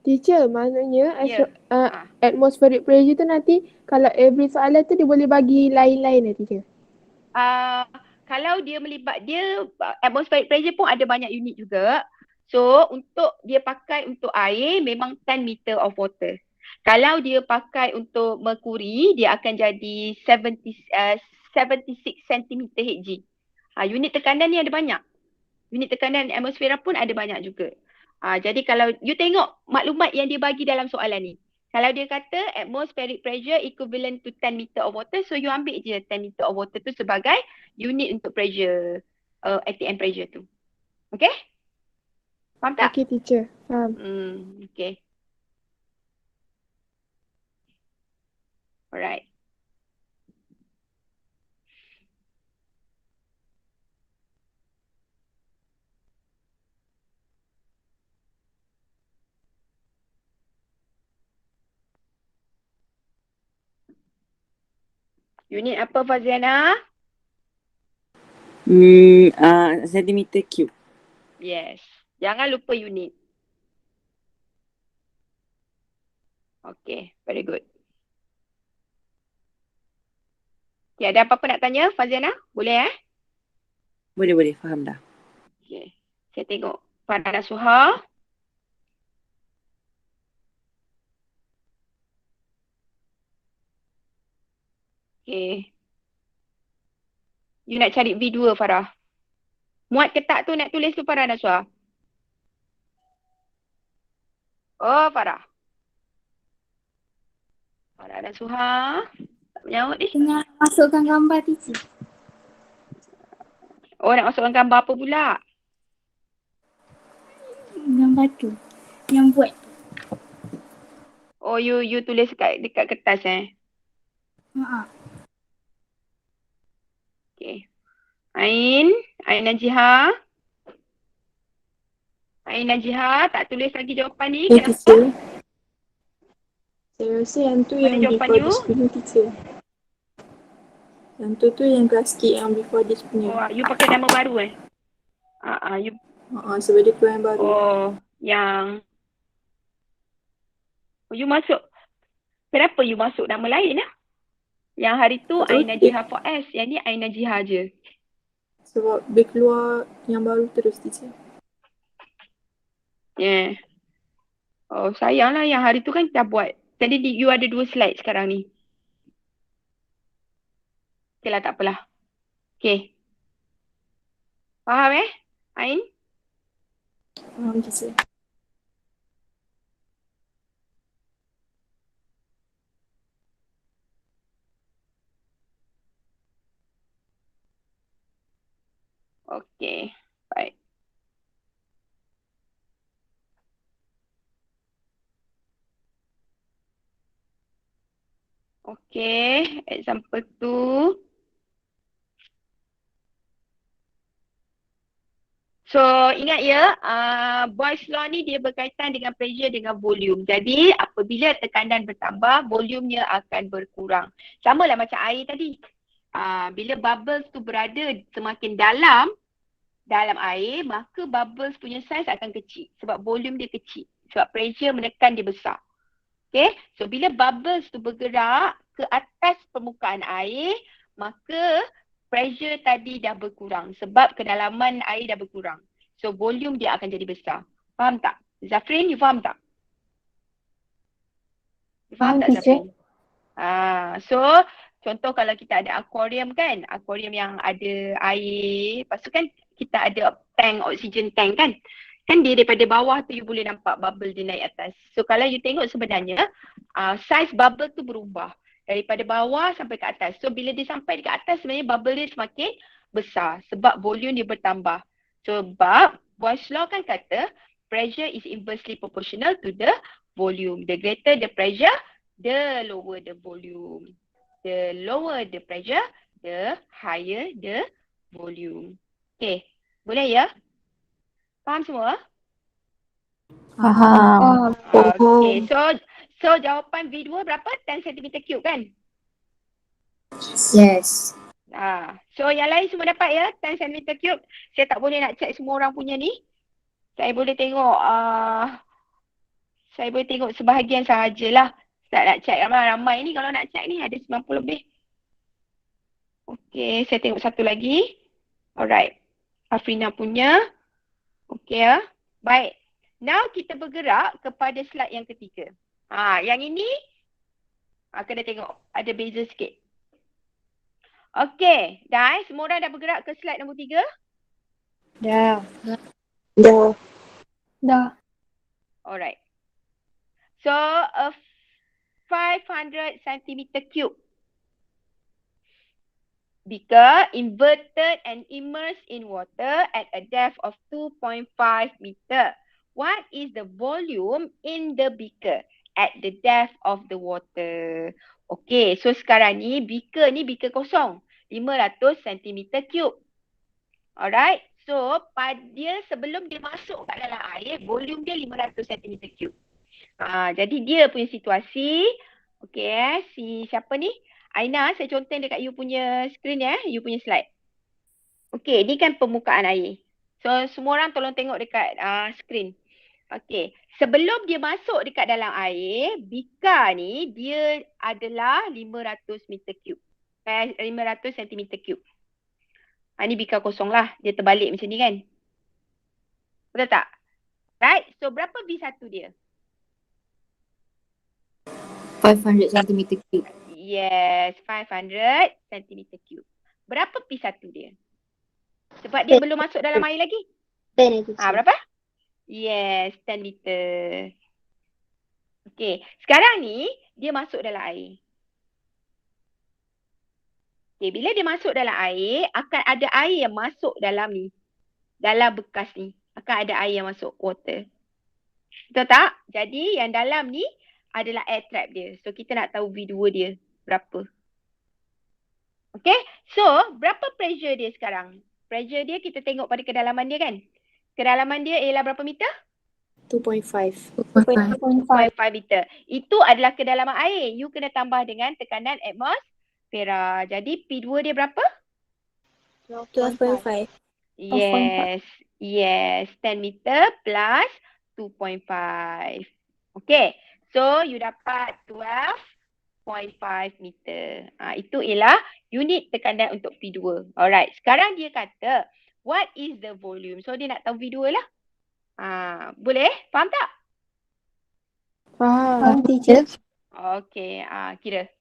Teacher, maknanya Ya. atmospheric pressure tu nanti kalau every soalan tu dia boleh bagi lain-lain teacher. Kalau dia atmospheric pressure pun ada banyak unit juga. So untuk dia pakai untuk air memang 10 meter of water. Kalau dia pakai untuk merkuri dia akan jadi 76 cm Hg. Unit tekanan ni ada banyak. Unit tekanan atmosfera pun ada banyak juga. Jadi kalau you tengok maklumat yang dia bagi dalam soalan ni. Kalau dia kata atmospheric pressure equivalent to 10 meter of water, so you ambil je 10 meter of water tu sebagai unit untuk pressure, ATM pressure tu. Okay? Faham tak? Okay teacher, faham. Okay. Alright. Unit apa Faziana? Centimeter cube. Yes. Jangan lupa unit. Okay, very good. Okay, ada apa-apa nak tanya Faziana? Boleh Boleh, faham dah. Okay. Saya tengok Farhana Suha. Okay. You nak cari V2 Farah. Muat ke tak tu nak tulis tu Farhana Suha? Oh Farah. Farhana Suha. Tak menyaut ni. Tengah masukkan gambar teacher. Oh nak masukkan gambar apa pula? Gambar tu. Yang buat. Oh you tulis dekat kertas Okay. Ain Najiha. Ain Najiha tak tulis lagi jawapan ni. Ya, Kenapa? teacher. Saya rasa yang tu Mana yang jawapan before you? this punya teacher. Yang tu yang kelas sikit yang before this punya. Oh, you pakai nama baru you. Sebab dia keluar yang baru. Oh, yang. Oh, you masuk. Kenapa you masuk nama lain Yang hari tu Ain Najiha for S. Yang ni Ain Najiha je. Sebab dia keluar yang baru terus teacher. Yeah. Oh, sayanglah yang hari tu kan dah buat. Jadi you ada 2 slide sekarang ni. Okay lah, tak apalah. Okay. Faham Ain? Faham teacher. Okay. Baik. Okay. Example 2. So ingat Boyle's law ni dia berkaitan dengan pressure dengan volume. Jadi apabila tekanan bertambah, volumenya akan berkurang. Sama lah macam air tadi. Bila bubbles tu berada semakin dalam air, maka bubbles punya saiz akan kecil. Sebab volume dia kecil. Sebab pressure menekan dia besar. Okay. So bila bubbles tu bergerak ke atas permukaan air, maka pressure tadi dah berkurang sebab kedalaman air dah berkurang. So volume dia akan jadi besar. Faham tak? Zafrin, you faham tak? You faham tak Zafrin? So contoh kalau kita ada akuarium kan, akuarium yang ada air, lepas tu kan kita ada tank, oxygen tank kan. Kan dia daripada bawah tu you boleh nampak bubble dia naik atas. So kalau you tengok sebenarnya size bubble tu berubah daripada bawah sampai ke atas. So bila dia sampai dekat atas sebenarnya bubble dia semakin besar sebab volume dia bertambah. Sebab Boyle's law kan kata pressure is inversely proportional to the volume. The greater the pressure, the lower the volume. The lower the pressure, the higher the volume. Okay, boleh ya? Faham semua? Faham. Okay, so jawapan V2 berapa? 10 cm3 kan? Yes. So yang lain semua dapat ya 10 cm3. Saya tak boleh nak check semua orang punya ni. Saya boleh tengok sebahagian sahajalah. Tak nak check ramai ni. Kalau nak check ni ada 90 lebih. Okay, saya tengok satu lagi. Alright. Afrina punya. Okay ya. Baik. Now kita bergerak kepada slide yang ketiga. Yang ini kena tengok. Ada beza sikit. Okay. Dah semua orang dah bergerak ke slide nombor 3? Dah. Alright. So a 500 cm3 beaker inverted and immersed in water at a depth of 2.5 meter. What is the volume in the beaker at the depth of the water? Okay, so sekarang ni beaker kosong. 500 cm3. Alright, so dia sebelum dia masuk kat dalam air, volume dia 500 cm3. Jadi dia punya situasi, okay, si siapa ni? Aina, saya contoh dekat you punya screen ya, you punya slide. Okay, ni kan permukaan air. So, semua orang tolong tengok dekat screen. Okay, sebelum dia masuk dekat dalam air, beaker ni dia adalah 500 meter cube. 500 cm cube. Ni beaker kosong lah, dia terbalik macam ni kan. Betul tak? Right, so berapa V1 dia? 500 cm3. Yes, 500 cm3. Berapa P1 dia? Sebab dia belum masuk dalam air lagi. 10 Berapa? Yes, 10 meter. Okay, sekarang ni dia masuk dalam air. Okay, bila dia masuk dalam air, akan ada air yang masuk dalam ni. Dalam bekas ni. Akan ada air yang masuk, water. Betul tak? Jadi yang dalam ni adalah air trap dia. So kita nak tahu V2 dia berapa. Okay, so berapa pressure dia sekarang? Pressure dia kita tengok pada kedalaman dia kan? Kedalaman dia ialah berapa meter? 2.5. 2.5 meter. Itu adalah kedalaman air. You kena tambah dengan tekanan atmosfera. Jadi P2 dia berapa? 12.5. Yes. 10 meter plus 2.5. Okay. So you dapat 12.5 meter. Itu ialah unit tekanan untuk P2. Alright. Sekarang dia kata, what is the volume? So dia nak tahu V2 lah. Boleh? Faham tak? Faham. Teacher. Okay. Kira.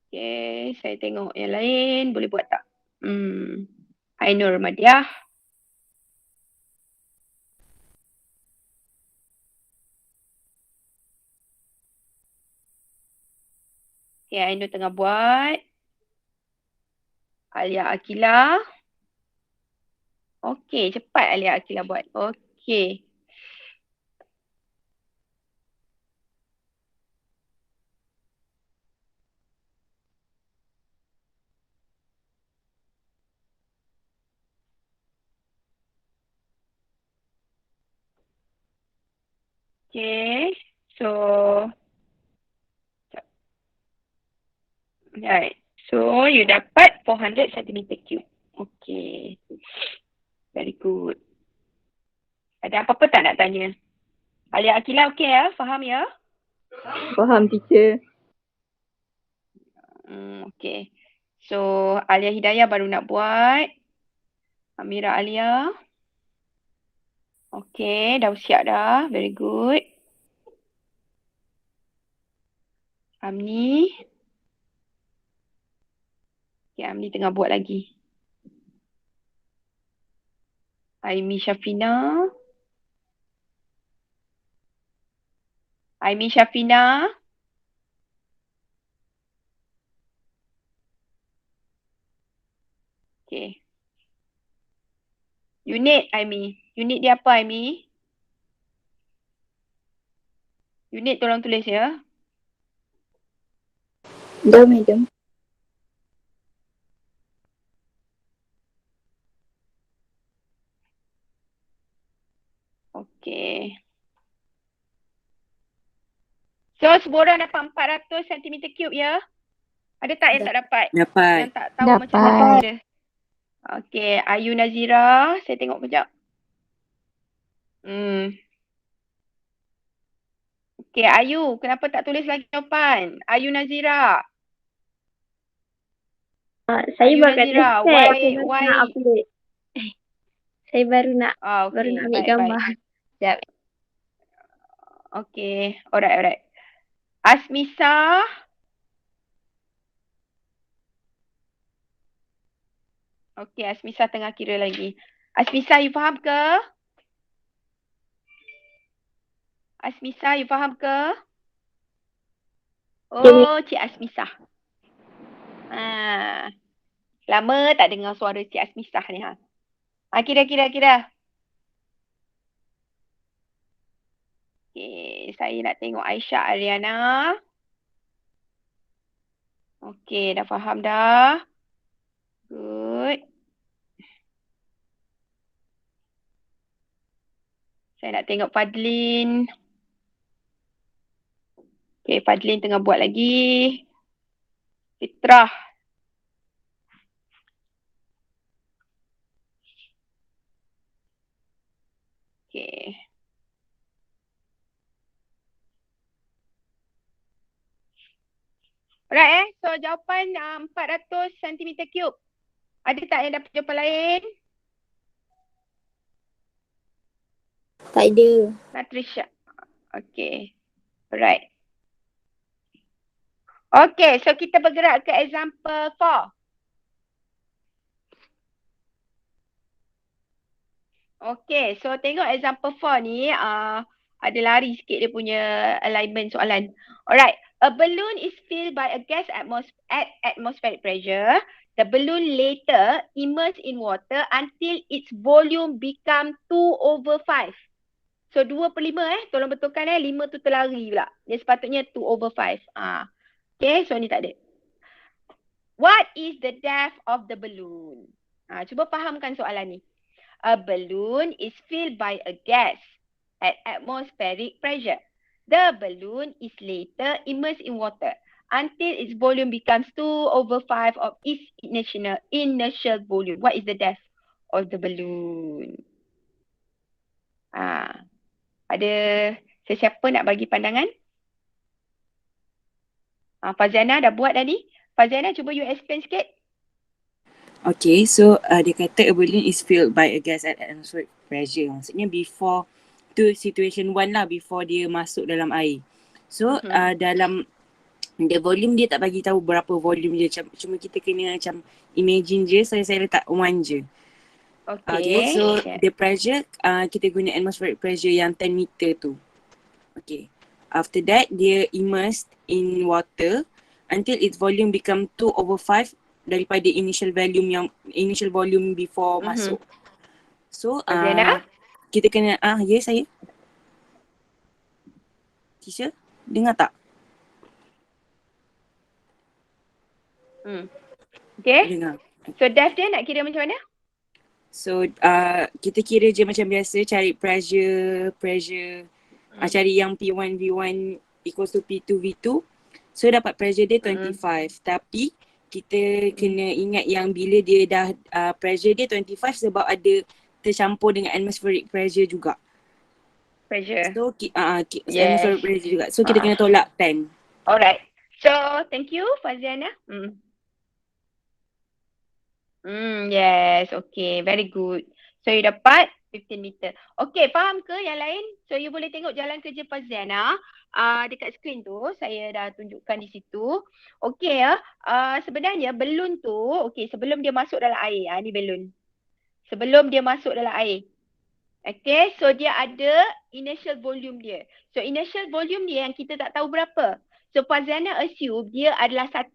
Okay. Saya tengok yang lain. Boleh buat tak? Ainur Madiah. Okay, Ainur tengah buat. Alia Akila. Okay, cepat Alia Akila buat. Okay. Okay, so right. So you dapat 400 cm3. Okay. Very good. Ada apa-apa tak nak tanya? Alia Akila okay ya? Faham ya? Faham, teacher. Okay. So Alia Hidayah baru nak buat. Amira Alia. Okay, dah siap dah. Very good. Amni. Okay, Amni tengah buat lagi. Aimi Syafina. Aimi Syafina. Okay. Unit Aimi. Unit dia apa Aimi? Unit tolong tulis ya. Dah, madam. Okay. So, semua orang dapat 400 cm3 ya? Ada tak yang tak dapat? Dapat. Yang tak tahu macam mana Dapat. kira? Okay, Ayu Nazira. Saya tengok kejap. Okay, Ayu. Kenapa tak tulis lagi jawapan? Ayu Nazira. Saya Ayu baru kat Nazira, set. Saya baru why? nak upload. Saya baru nak Okay, ambil baik, gambar. baik. Sekejap. Okay, alright. Asmisa. Okay, Asmisa tengah kira lagi. Asmisa, you faham ke? Asmisa, you faham ke? Oh, Cik Asmisa. Lama tak dengar suara Cik Asmisa ni ha. Kira. Okay, saya nak tengok Aisyah Ariana. Okay, dah faham dah. Good. Saya nak tengok Fadlin. Okay, Fadlin tengah buat lagi. Fitrah. Okay. Alright so jawapan 400 cm3. Ada tak yang dapat jawapan lain? Tak ada. Natrisha. Okay. Alright. Okay, so kita bergerak ke example 4. Okay, so tengok example 4 ni ada lari sikit dia punya alignment soalan. Alright, a balloon is filled by a gas at atmospheric pressure. The balloon later immersed in water until its volume become 2/5. So 2/5 tolong betulkan 5 tu terlari pula. Dia sepatutnya 2/5. Okay, so ni tak ada. What is the depth of the balloon? Cuba fahamkan soalan ni. A balloon is filled by a gas at atmospheric pressure. The balloon is later immersed in water until its volume becomes 2/5 of its initial volume. What is the depth of the balloon? Ada sesiapa nak bagi pandangan? Faziana dah buat tadi. Faziana cuba you explain sikit. Okay, so dia kata a balloon is filled by a gas at atmospheric pressure. Maksudnya before tu situation 1 lah, before dia masuk dalam air. So dalam the volume dia tak bagi tahu berapa volume dia. Cuma kita kena macam imagine je, saya letak 1 je. Okay, so the pressure kita guna atmospheric pressure yang 10 meter tu. Okay. After that dia immersed in water until its volume become 2/5 daripada initial volume before masuk. So kita kena ya saya. Teacher, dengar tak? Okay. Dengar. So depth dia nak kira macam mana? So kita kira je macam biasa, cari pressure cari yang P1 V1 equals to P2 V2. So dapat pressure dia 25. Tapi kita kena ingat yang bila dia dah pressure dia 25 sebab ada tercampur dengan atmospheric pressure juga. So atmospheric pressure juga. So kita kena tolak 10. Alright. So thank you Faziana. Yes, okay, very good. So you dapat 15 meter. Okay, faham ke yang lain? So you boleh tengok jalan kerja Faziana. Dekat skrin tu saya dah tunjukkan di situ. Okay ya. Sebenarnya balloon tu, okay, sebelum dia masuk dalam air. Ni balloon. Sebelum dia masuk dalam air. Okay, so dia ada initial volume dia. So initial volume dia yang kita tak tahu berapa. So Faziana assume dia adalah 1.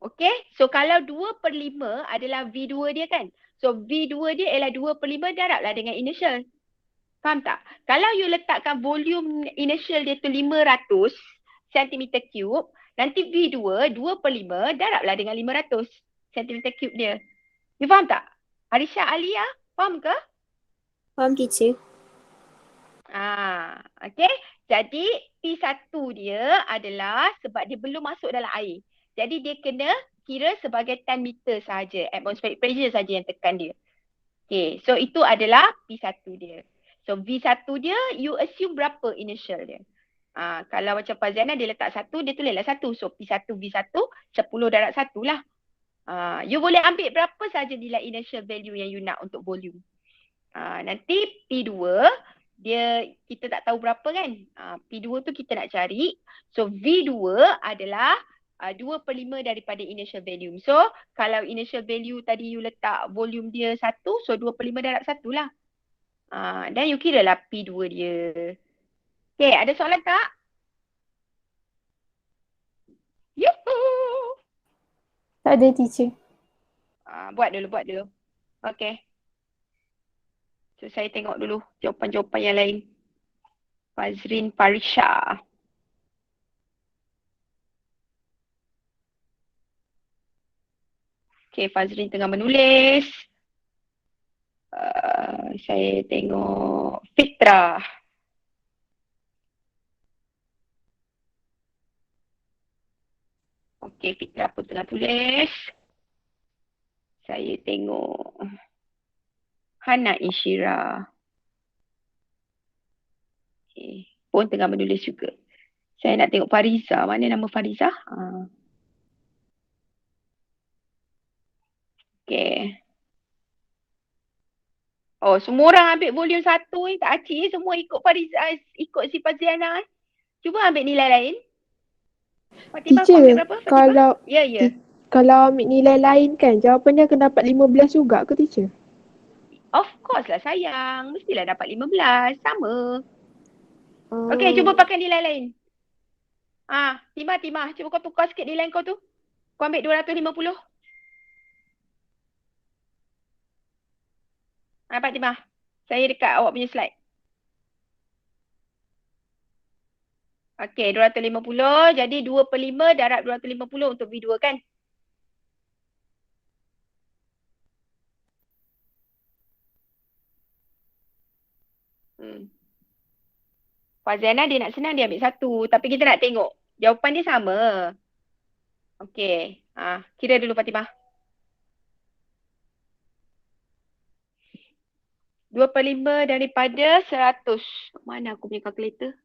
Okay, so kalau 2/5 adalah V2 dia kan. So V2 dia ialah 2/5 darablah dengan initial. Faham tak? Kalau you letakkan volume initial dia tu 500 cm3, nanti V2 2/5 darablah dengan 500 cm3 dia. You faham tak? Arisha, Alia, faham ke? Faham, teacher. Okay. Jadi P1 dia adalah sebab dia belum masuk dalam air. Jadi dia kena kira sebagai 10 meter sahaja. Atmospheric pressure saja yang tekan dia. Okay. So itu adalah P1 dia. So V1 dia you assume berapa initial dia. Kalau macam Faziana dia letak 1, dia tulislah 1. So P1 V1 10 darab 1 lah. You boleh ambil berapa saja nilai initial value yang you nak untuk volume. Nanti P2 dia kita tak tahu berapa kan. P2 tu kita nak cari. So V2 adalah 2/5 daripada initial value. So kalau initial value tadi you letak volume dia 1, so 2/5 darab 1 lah. Dan you kira lah P2 dia. Okay, ada soalan tak? Yuhuu! Tak ada, teacher. Buat dulu. Okay. So saya tengok dulu jawapan-jawapan yang lain. Fazrin Farisha. Okay, Fazrin tengah menulis. Saya tengok Fitra. Okay, Fitra pun tengah tulis. Saya tengok Hana Ishira. Okay, pun tengah menulis juga. Saya nak tengok Fariza. Mana nama Fariza? Okay. Oh, semua orang ambil volume 1 ni. Tak acik semua ikut Fariza, ikut si Faziana. Cuba ambil nilai lain. Fatimah, kau ambil berapa? Fatimah? Ya. Kalau ambil nilai lain kan, jawapannya akan dapat 15 juga ke, teacher? Of course lah sayang. Mestilah dapat 15. Sama. Okay, cuba pakai nilai lain. Timah. Cuba kau tukar sikit nilai kau tu. Kau ambil 250. Pak Timah. Saya dekat awak punya slide. Okay, 250. Jadi 2/5 darab 250 untuk V2 kan? Faziana dia nak senang dia ambil 1. Tapi kita nak tengok. Jawapan dia sama. Okay. Kira dulu Fatimah. 2/5 daripada 100. Mana aku punya kalkulator?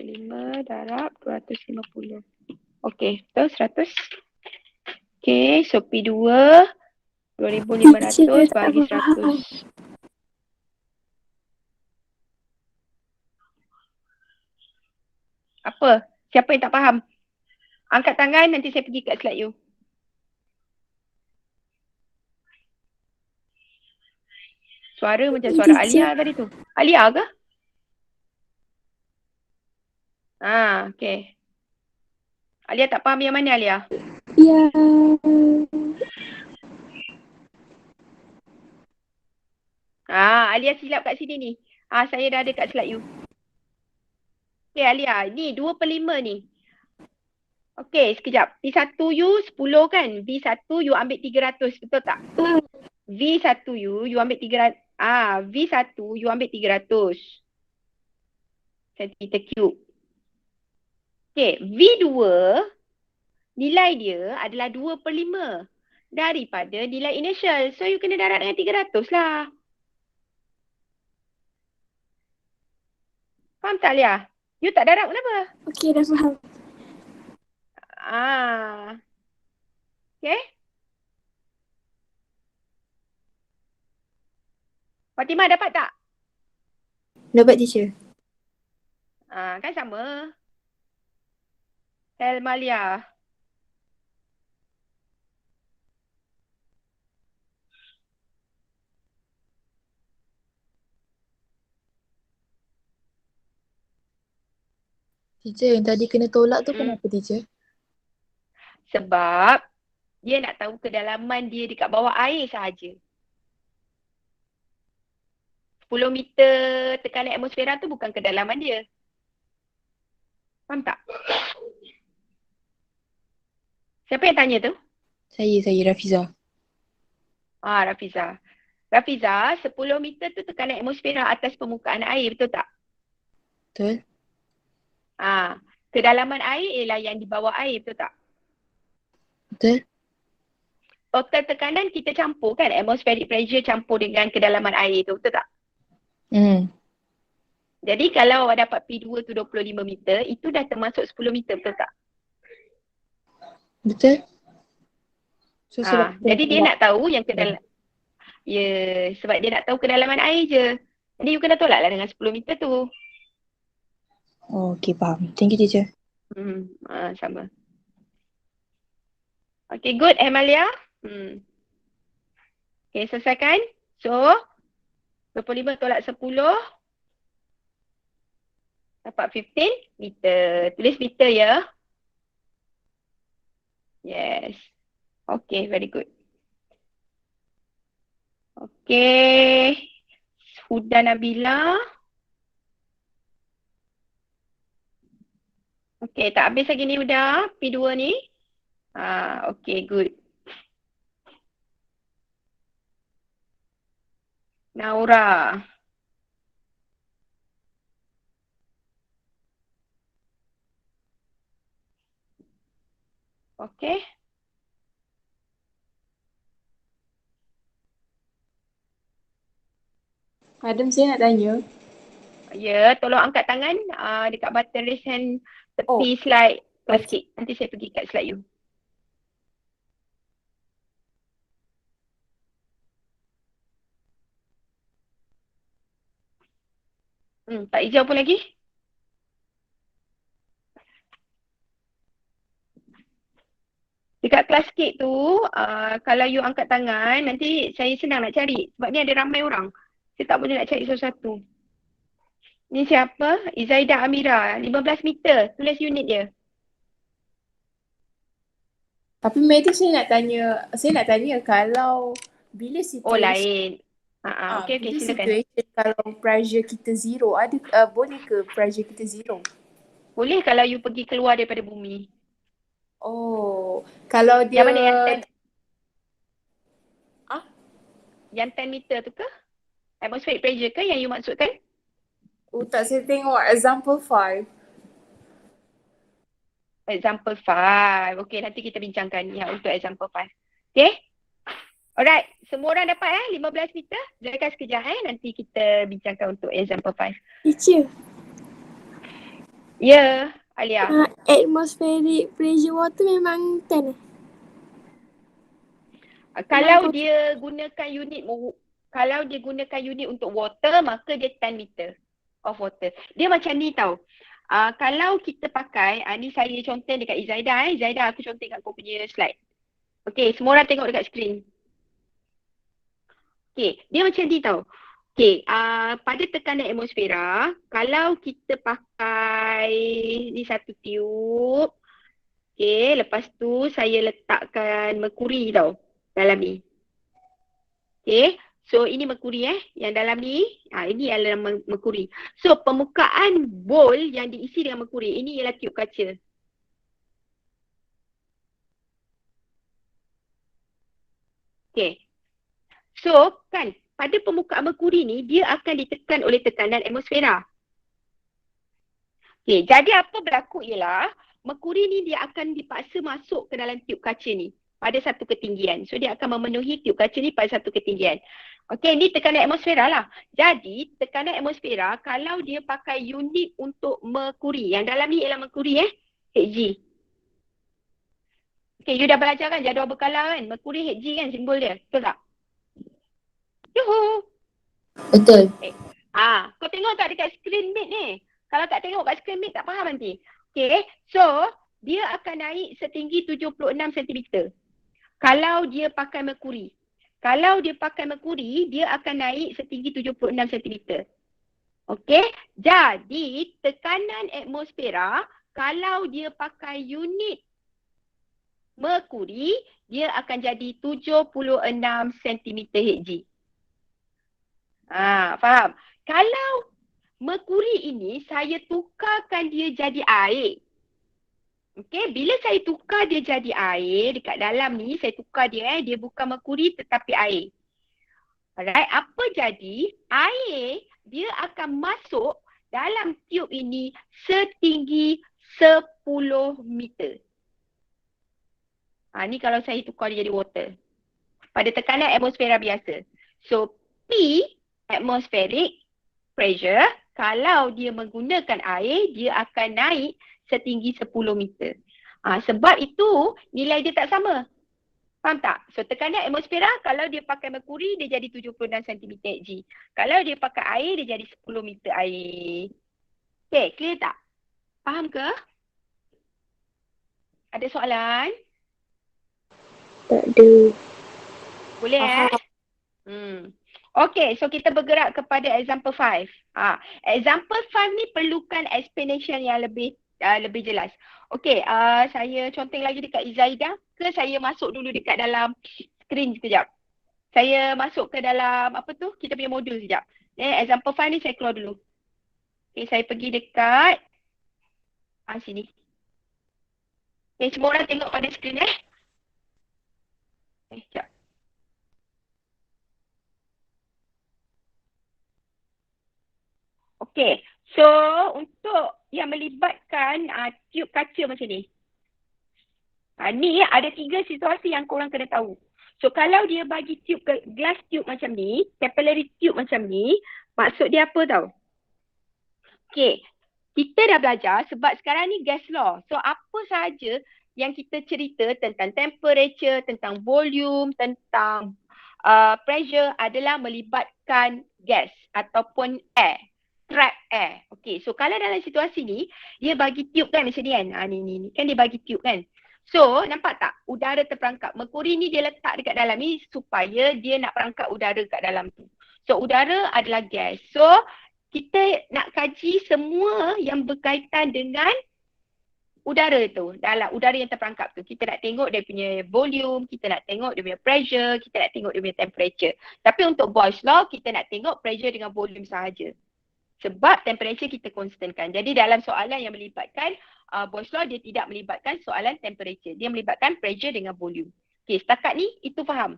Lima darab 250. Okay, betul 100. Okay, so P2 2,500 bagi 100. Apa? Siapa yang tak faham? Angkat tangan, nanti saya pergi kat slide you. Suara macam suara Alia tadi tu. Alia ke? Okay. Alia tak faham yang mana Alia? Ya. Alia silap kat sini ni. Saya dah ada kat slide you. Okay Alia, ni 2/5 ni. Okay, sekejap. P1 you 10 kan? V1 you ambil 300, betul tak? V1 you ambil 300. V1 you ambil 300 cm3. Okay, V2 nilai dia adalah 2/5 daripada nilai initial. So you kena darab dengan 300 lah. Faham tak Lia? You tak darab kenapa? Okey, dah faham. Okay. Fatimah dapat tak? Dapat teacher. Kan sama. Helmalia. Teacher, yang tadi kena tolak tu Hmm. kenapa teacher? Sebab dia nak tahu kedalaman dia dekat bawah air sahaja. 10 meter tekanan atmosfera tu bukan kedalaman dia. Faham tak? Siapa yang tanya tu? Saya Rafiza. Rafiza. Rafiza, 10 meter tu tekanan atmosfera atas permukaan air, betul tak? Betul? Kedalaman air ialah yang di bawah air, betul tak? Betul? Total tekanan kita campur kan, atmospheric pressure campur dengan kedalaman air tu, betul tak? Jadi kalau awak dapat P2 tu 25 meter, itu dah termasuk 10 meter, betul tak? Betul? So, sebab Jadi dia nak tahu yang kedalaman. Ya, sebab dia nak tahu kedalaman air je. Jadi you kena tolak lah dengan 10 meter tu. Oh, okay, faham. Thank you, teacher. Sama. Okay, good, Amalia. Okay, selesaikan. So, 25 tolak 10. Dapat 15 meter. Tulis meter ya. Yes. Okay, very good. Okay. Huda Nabila. Okay, tak habis lagi ni Huda. P2 ni. Okay, good. Naura. Okay. Madam, saya nak tanya. Ya, tolong angkat tangan dekat button raise hand tepi slide kelas sikit. Nanti saya pergi kat slide you. Tak hijau pun lagi? Dekat kelas sikit tu, kalau you angkat tangan, nanti saya senang nak cari. Sebab ni ada ramai orang. Saya tak boleh nak cari satu-satu. Ni siapa? Izaidah Amira. 15 meter. Tulis unit dia. Tapi Madam, saya nak tanya kalau bila Oh, situasi lain. Okay, bila silakan. situation kalau pressure kita zero, boleh ke pressure kita zero? Boleh kalau you pergi keluar daripada bumi. Oh, kalau dia Yang mana yang 10? Yang 10 meter tu ke? Atmospheric pressure ke yang you maksudkan? tak, saya tengok example 5. Example 5. Okay, nanti kita bincangkan yang untuk example 5. Okay? Alright, semua orang dapat 15 meter? Dengarkan sekejap nanti kita bincangkan untuk example 5. Teacher, Ya, Alia. atmospheric pressure water memang 10 Kalau dia gunakan unit untuk water, maka dia 10 meter of water. Dia macam ni tau. Kalau kita pakai, ni saya contoh dekat Izaidah. Izaidah, aku contoh kat kau punya slide. Okay, semua orang tengok dekat skrin. Okay, dia macam ni tau. Okay, pada tekanan atmosfera, kalau kita pakai ni satu tiup. Okay, lepas tu saya letakkan merkuri tau dalam ni. Okay, so ini merkuri yang dalam ni, ini adalah merkuri. So permukaan bowl yang diisi dengan merkuri, ini ialah tiup kaca. Okay, so kan pada permukaan merkuri ni, dia akan ditekan oleh tekanan atmosfera. Okay, jadi apa berlaku ialah, merkuri ni dia akan dipaksa masuk ke dalam tiup kaca ni pada satu ketinggian. So dia akan memenuhi tiup kaca ni pada satu ketinggian. Okey, ni tekanan atmosfera lah. Jadi tekanan atmosfera kalau dia pakai unit untuk merkuri, yang dalam ni ialah merkuri Hg. Okey, you dah belajar kan jadual berkala kan? Merkuri Hg kan simbol dia, betul tak? Yuhu. Betul. Kau tengok tak dekat screen mate ni? Kalau tak tengok kat screen mate tak faham nanti. Okay, so dia akan naik setinggi 76 cm. Kalau dia pakai merkuri. Kalau dia pakai merkuri, dia akan naik setinggi 76 cm. Okay, jadi tekanan atmosfera kalau dia pakai unit merkuri, dia akan jadi 76 cm/Hg. Faham? Kalau merkuri ini saya tukarkan dia jadi air. Okey, bila saya tukar dia jadi air dekat dalam ni, saya tukar dia dia bukan merkuri tetapi air. Alright, apa jadi? Air dia akan masuk dalam tiub ini setinggi 10 meter. Ni kalau saya tukar dia jadi water. Pada tekanan atmosfera biasa. So, P atmospheric pressure, kalau dia menggunakan air, dia akan naik setinggi 10 meter. Sebab itu nilai dia tak sama. Faham tak? So tekanan atmosfera kalau dia pakai merkuri dia jadi 76 cm/Hg. Kalau dia pakai air dia jadi 10 meter air. Okay, clear tak? Faham ke? Ada soalan? Tak ada. Boleh Okay, so kita bergerak kepada example 5. Example 5 ni perlukan explanation yang lebih jelas. Okay, saya conteng lagi dekat Izaida ke saya masuk dulu dekat dalam screen sekejap. Saya masuk ke dalam apa tu? Kita punya modul sekejap. Example 5 ni saya keluar dulu. Okay, saya pergi dekat sini. Okay, semua orang tengok pada screen sekejap. Okay, so untuk yang melibatkan tiub kaca macam ni. Ni ada 3 situasi yang korang kena tahu. So kalau dia bagi tiub glass tube macam ni, capillary tube macam ni, maksud dia apa tau? Okay, kita dah belajar sebab sekarang ni gas law. So apa sahaja yang kita cerita tentang temperature, tentang volume, tentang pressure adalah melibatkan gas ataupun air. Trap air. Okay, so kalau dalam situasi ni, dia bagi tiub kan macam ni kan. Ni. Kan dia bagi tiub kan. So, nampak tak? Udara terperangkap. Merkuri ni dia letak dekat dalam ni supaya dia nak perangkap udara kat dalam tu. So, udara adalah gas. So, kita nak kaji semua yang berkaitan dengan udara tu. Dalam udara yang terperangkap tu. Kita nak tengok dia punya volume, kita nak tengok dia punya pressure, kita nak tengok dia punya temperature. Tapi untuk Boyle's law, kita nak tengok pressure dengan volume sahaja. Sebab temperature kita constantkan. Jadi dalam soalan yang melibatkan Boyle's law, dia tidak melibatkan soalan temperature. Dia melibatkan pressure dengan volume. Okay, setakat ni itu faham.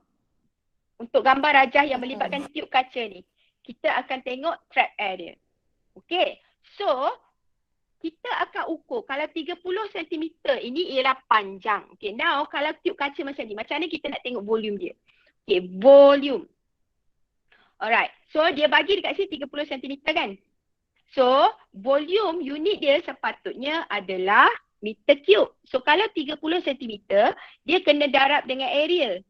Untuk gambar rajah yang melibatkan tiub kaca ni, kita akan tengok trap air dia. Okay, so kita akan ukur kalau 30 cm ini ialah panjang. Okay, now kalau tiub kaca macam ni, macam mana kita nak tengok volume dia? Okay, volume. Alright, so dia bagi dekat sini 30 cm kan? So, volume unit dia sepatutnya adalah meter cube. So, kalau 30 cm, dia kena darab dengan area.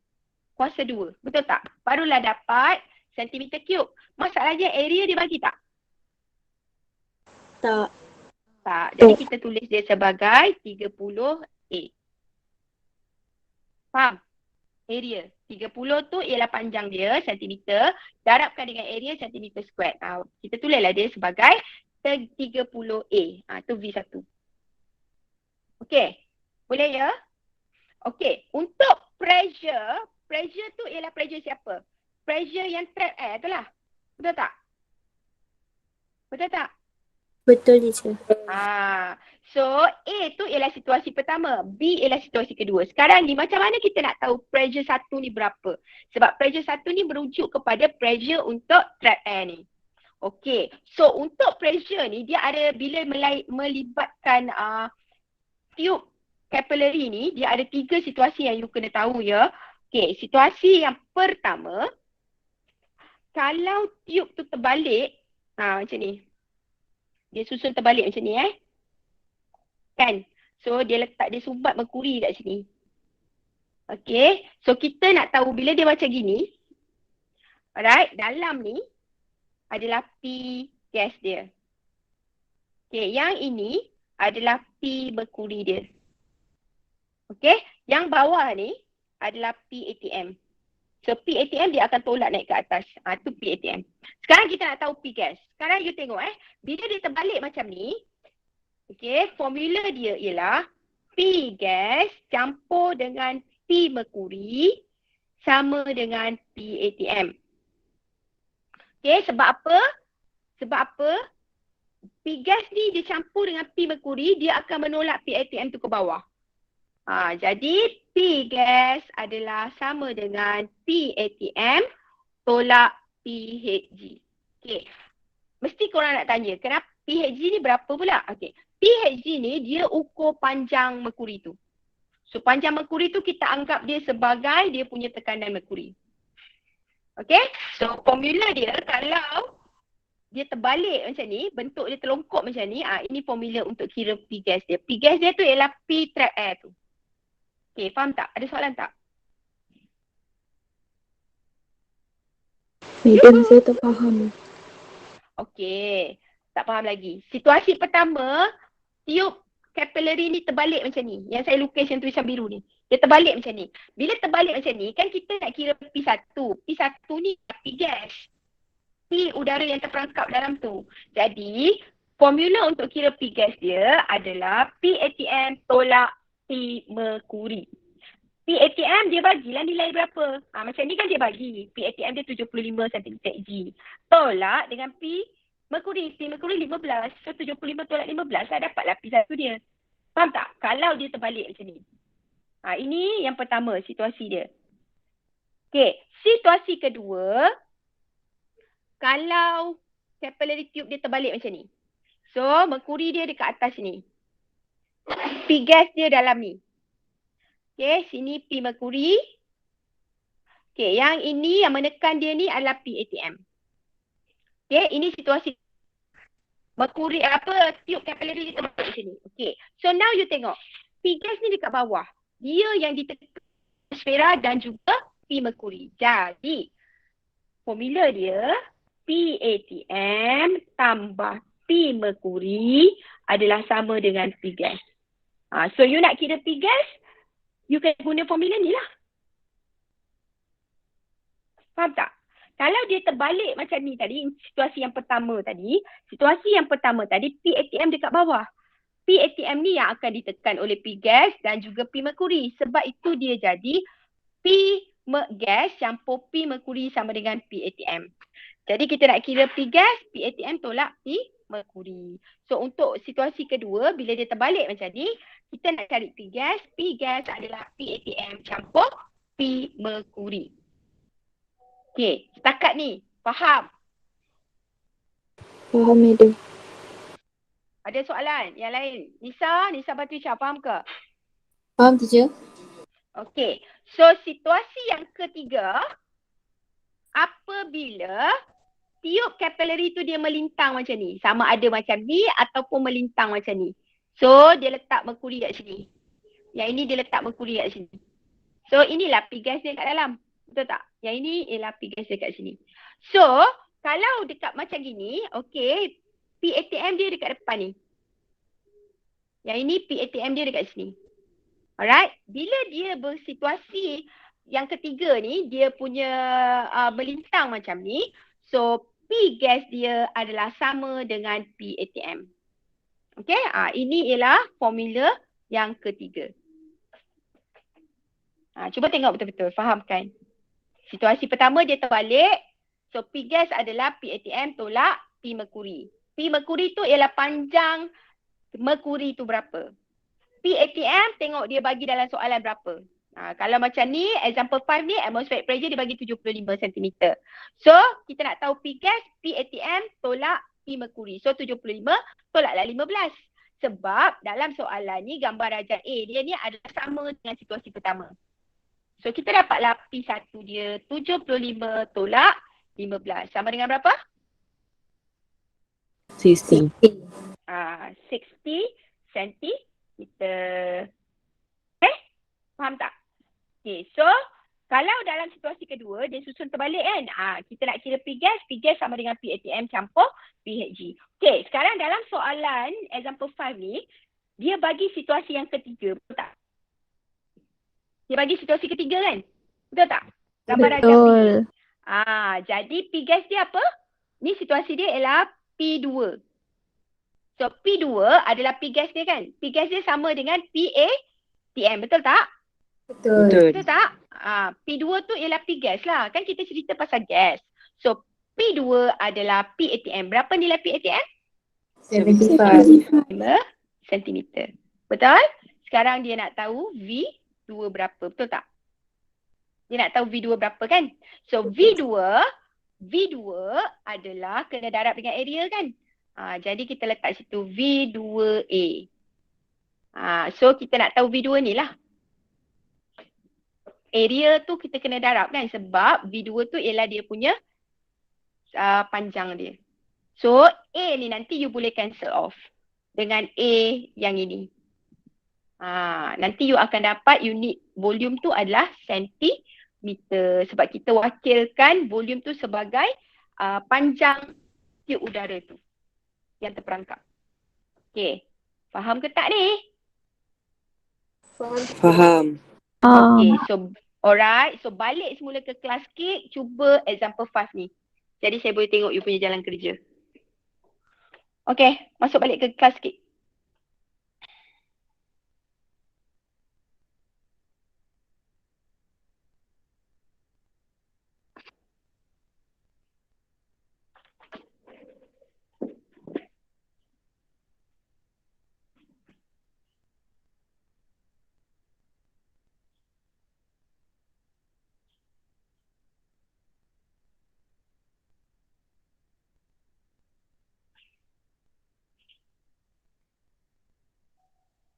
Kuasa 2. Betul tak? Barulah dapat centimeter cube. Masalahnya area dia bagi tak? Tak. Tak. Jadi kita tulis dia sebagai 30A. Faham? Area. 30 tu ialah panjang dia, centimeter. Darabkan dengan area centimeter square. Kita tulislah dia sebagai 30A. Tu V1. Okey. Boleh ya? Okey. Untuk pressure, pressure tu ialah pressure siapa? Pressure yang trap air tu lah. Betul tak? Betul tak? Betul, teacher. So A tu ialah situasi pertama, B ialah situasi kedua. Sekarang ni macam mana kita nak tahu pressure satu ni berapa? Sebab pressure satu ni merujuk kepada pressure untuk trap air ni. Okey, so untuk pressure ni dia ada bila melibatkan tiub capillary ni, dia ada 3 situasi yang you kena tahu ya. Okey, situasi yang pertama, kalau tiub tu terbalik, macam ni. Dia susun terbalik macam ni kan? So dia letak dia sumbat merkuri kat sini. Okay. So kita nak tahu bila dia macam gini. Alright. Dalam ni adalah P gas dia. Okay, yang ini adalah P merkuri dia. Okay, yang bawah ni adalah P ATM. So P ATM dia akan tolak naik ke atas. Tu P ATM. Sekarang kita nak tahu P gas. Sekarang you tengok bila dia terbalik macam ni, okay, formula dia ialah P gas campur dengan P merkuri sama dengan P ATM. Okay, sebab apa? Sebab apa? P gas ni dia campur dengan P merkuri, dia akan menolak P ATM tu ke bawah. Jadi P gas adalah sama dengan P ATM tolak PHG. Okay. Mesti korang nak tanya, kenapa PHG ni berapa pula? Okay. PHG ni dia ukur panjang merkuri tu. So panjang merkuri tu kita anggap dia sebagai dia punya tekanan merkuri. Okay. So formula dia kalau dia terbalik macam ni, bentuk dia terlongkok macam ni, ini formula untuk kira P gas dia. P gas dia tu ialah P trap air tu. Okay, faham tak? Ada soalan tak? Madam, saya tak faham. Okay, tak faham lagi. Situasi pertama, tiup capillary ni terbalik macam ni. Yang saya lukis yang tulisan biru ni. Dia terbalik macam ni. Bila terbalik macam ni, kan kita nak kira P1. P1 ni P gas. P udara yang terperangkap dalam tu. Jadi, formula untuk kira P gas dia adalah P ATM tolak P merkuri. P ATM dia bagilah nilai berapa? Macam ni kan dia bagi. P ATM dia 75 cm3. Tolak dengan P merkuri. P merkuri 15. So 75 tolak 15 dapatlah P1 dia. Faham tak? Kalau dia terbalik macam ni. Ini yang pertama, situasi dia. Okay, situasi kedua, kalau capillary tube dia terbalik macam ni. So, merkuri dia dekat atas ni. P gas dia dalam ni. Okay, sini P merkuri. Okay, yang ini yang menekan dia ni adalah P ATM. Okay, ini situasi merkuri tube capillary dia terbalik macam ni. Okay, so now you tengok. P gas ni dekat bawah. Dia yang ditekan atmosfera dan juga P merkuri. Jadi, formula dia P ATM tambah P merkuri adalah sama dengan P gas. So you nak kira P gas, you can guna formula ni lah. Faham tak? Kalau dia terbalik macam ni tadi, situasi yang pertama tadi, P ATM dekat bawah. P ATM ni yang akan ditekan oleh P gas dan juga P merkuri. Sebab itu dia jadi P gas campur P merkuri sama dengan P ATM. Jadi kita nak kira P gas, P ATM tolak P merkuri. So untuk situasi kedua, bila dia terbalik macam ni, kita nak cari P gas adalah P ATM campur P merkuri. Okay, setakat ni, faham? Faham, Madam. Ada soalan yang lain? Nisa Batrisha, faham ke? Faham, teacher. Okay, so situasi yang ketiga, apabila tiup capillary tu dia melintang macam ni. Sama ada macam ni ataupun melintang macam ni. So, dia letak merkuri kat sini. Yang ini dia letak merkuri kat sini. So, inilah P gas dia kat dalam. Betul tak? Yang ini ialah P gas dia kat sini. So, kalau dekat macam gini, okay, P ATM dia dekat depan ni. Yang ini P ATM dia dekat sini. Alright? Bila dia bersituasi yang ketiga ni, dia punya melintang macam ni. So, P gas dia adalah sama dengan P ATM. Okay, ini ialah formula yang ketiga. Cuba tengok betul-betul, faham kan? Situasi pertama dia terbalik. So, P gas adalah P ATM tolak P merkuri. P merkuri tu ialah panjang merkuri tu berapa. P ATM tengok dia bagi dalam soalan berapa. Kalau macam ni, example 5 ni, atmospheric pressure dia bagi 75 cm. So, kita nak tahu P gas, P ATM tolak P merkuri. So, 75 tolaklah 15. Sebab dalam soalan ni, gambar darjah A dia ni adalah sama dengan situasi pertama. So, kita dapatlah P1 dia 75 tolak 15. Sama dengan berapa? 60. 60 cm. Faham tak? Okay, so Kalau dalam situasi kedua, dia susun terbalik kan. Kita nak kira P gas sama dengan P ATM campur PHG. Okay, sekarang dalam soalan example 5 ni, dia bagi situasi yang ketiga. Betul tak? Dia bagi situasi ketiga kan? Betul tak? Gambar diagram ni. Betul. Jadi P gas dia apa? Ni situasi dia ialah P2. So P2 adalah P gas dia kan? P gas dia sama dengan P ATM. Betul tak? Betul. Betul tak? P2 tu ialah P gas lah. Kan kita cerita pasal gas. So P2 adalah P ATM. Berapa nilai P ATM? 75. 5 cm. Betul? Sekarang dia nak tahu V2 berapa. Betul tak? Dia nak tahu V2 berapa kan? So V2 adalah kena darab dengan area kan? Jadi kita letak situ V2A. So kita nak tahu V2 ni lah. Area tu kita kena darab kan? Sebab V2 tu ialah dia punya panjang dia. So A ni nanti you boleh cancel off dengan A yang ini. Nanti you akan dapat unit volume tu adalah sentimeter. Sebab kita wakilkan volume tu sebagai panjang tiub udara tu yang terperangkap. Okay. Faham ke tak ni? Faham. Okay. So alright. So balik semula ke kelas K. Cuba example 5 ni. Jadi saya boleh tengok you punya jalan kerja. Okay. Masuk balik ke kelas K.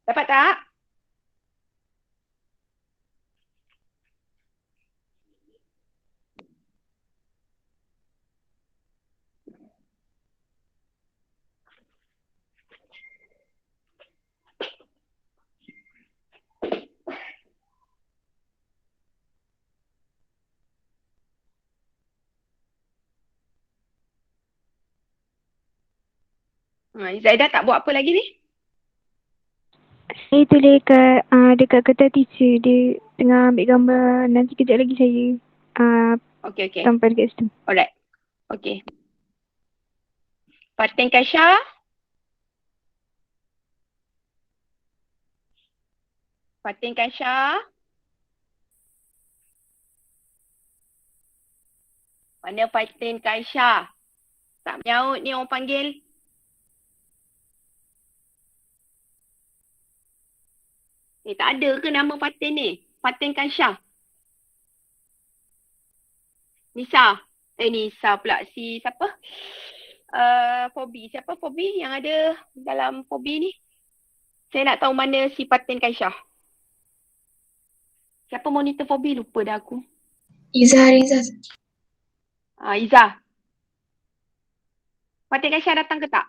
Dapat tak? Zaidah tak buat apa lagi ni? Saya tulis dekat kertas teacher. Dia tengah ambil gambar. Nanti kejap lagi saya Okay. sampai dekat situ. Alright. Okay. Fatin Kaisha. Fatin Kaisha. Mana Fatin Kaisha? Tak menyaut ni orang panggil. Tak ada ke nama Fatin ni? Fatin Kaisha. Nisa. Nisa pula. Si siapa? Fobi. Siapa Fobi yang ada dalam Fobi ni? Saya nak tahu mana si Fatin Kaisha. Siapa monitor Fobi? Lupa dah aku. Izzah. Izzah. Fatin Kaisha datang ke tak?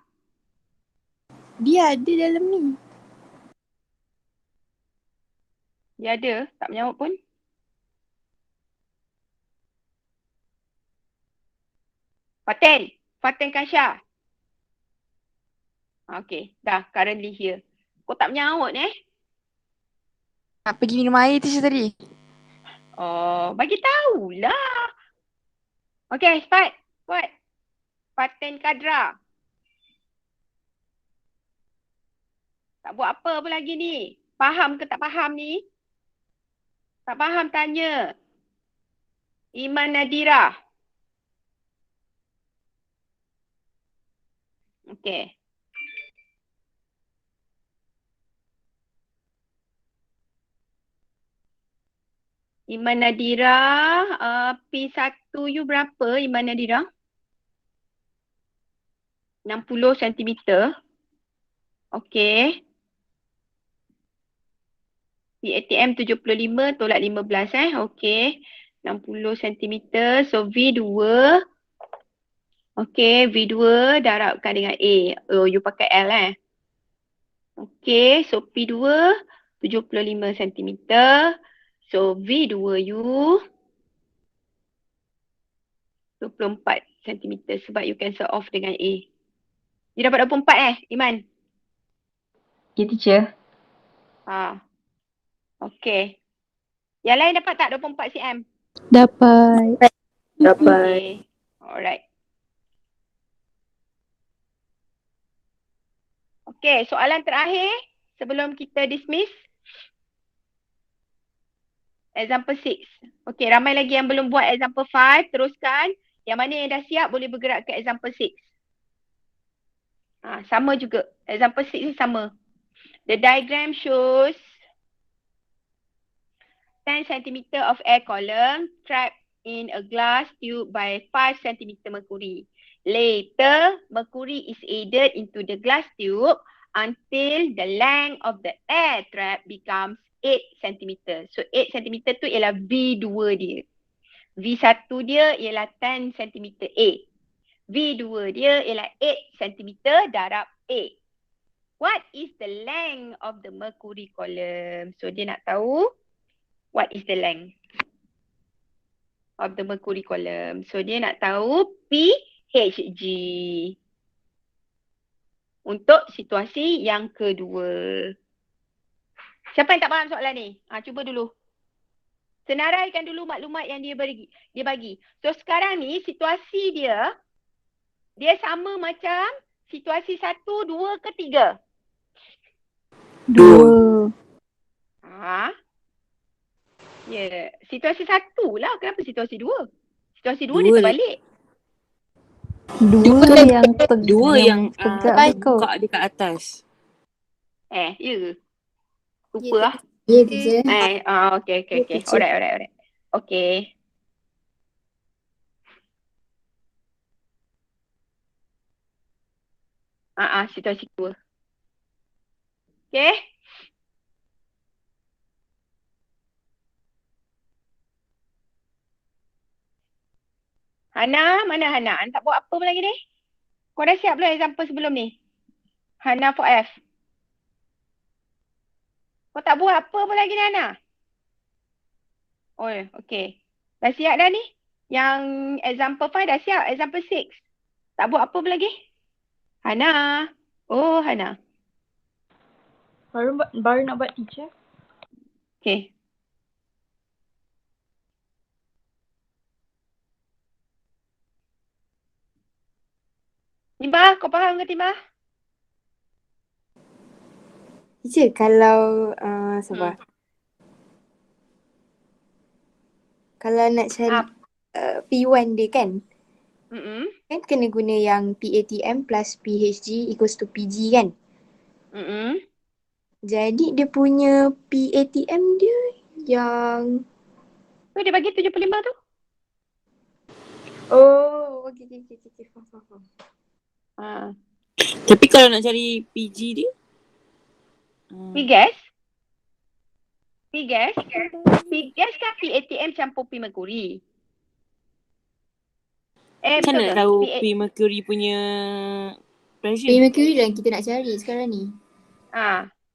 Dia ada dalam ni. Dia ada. Tak menyaut pun. Fatin Kaisha. Okay. Dah. Currently here. Kau tak menyaut Nak pergi minum air teacher tadi. Oh, bagi tahulah. Okay, start. Buat. Fatin Kadra. Tak buat apa pun lagi ni. Faham ke tak faham ni? Tak faham tanya. Iman Nadira. Okay. Iman Nadira, P1 you berapa Iman Nadira? 60 cm. Okay. PATM 75 tolak 15 Okay. 60 cm. So V2. Okay. V2 darabkan dengan A. Oh, you pakai L Okay. So P2 75 cm. So V2 you 24 cm sebab you cancel off dengan A. You dapat 24 Iman? Ya, teacher. Okay. Yang lain dapat tak 24 cm? Dapat. Okay. Alright. Okay, soalan terakhir sebelum kita dismiss. Example 6. Okay, ramai lagi yang belum buat example 5. Teruskan. Yang mana yang dah siap boleh bergerak ke example 6. Sama juga. Example 6 ni sama. The diagram shows 10 cm of air column trapped in a glass tube by 5 cm mercury. Later, mercury is added into the glass tube until the length of the air trap becomes 8 cm. So 8 cm tu ialah V2 dia. V1 dia ialah 10 cm A. V2 dia ialah 8 cm darab A. What is the length of the mercury column? So dia nak tahu what is the length of the mercury column. So dia nak tahu PHG. Untuk situasi yang kedua. Siapa yang tak faham soalan ni? Cuba dulu. Senaraikan dulu maklumat yang dia bagi. So sekarang ni situasi dia sama macam situasi 1, 2 ke 3? 2. Ya, situasi 1 lah. Kenapa situasi 2? Situasi 2 dia terbalik. 2 yang tegak buka dekat atas. Ya ke? Lupa lah. Ya, teacher. Okay. Alright. Okay. Situasi 2. Okay. Hana, mana Hana? Tak buat apa pun lagi ni? Kau dah siap belum example sebelum ni? Hana for F. Kau tak buat apa pun lagi ni Hana? Oh, okay. Dah siap dah ni? Yang example 5 dah siap. Example 6. Tak buat apa pun lagi? Hana. Oh, Hana. Baru nak buat, teacher. Okay. Timah, kau faham ke Timah? Teacher, kalau sabar. Kalau nak cari P1 dia kan? Kan kena guna yang PATM plus PHG equals to PG kan? Jadi dia punya PATM dia yang dia bagi 75 tu. Oh, okay. Faham. Tapi kalau nak cari PG dia? P-gas? P-gas kan PATM campur P mercury. Macam nak tahu P mercury punya pressure? P mercury yang kita nak cari sekarang ni.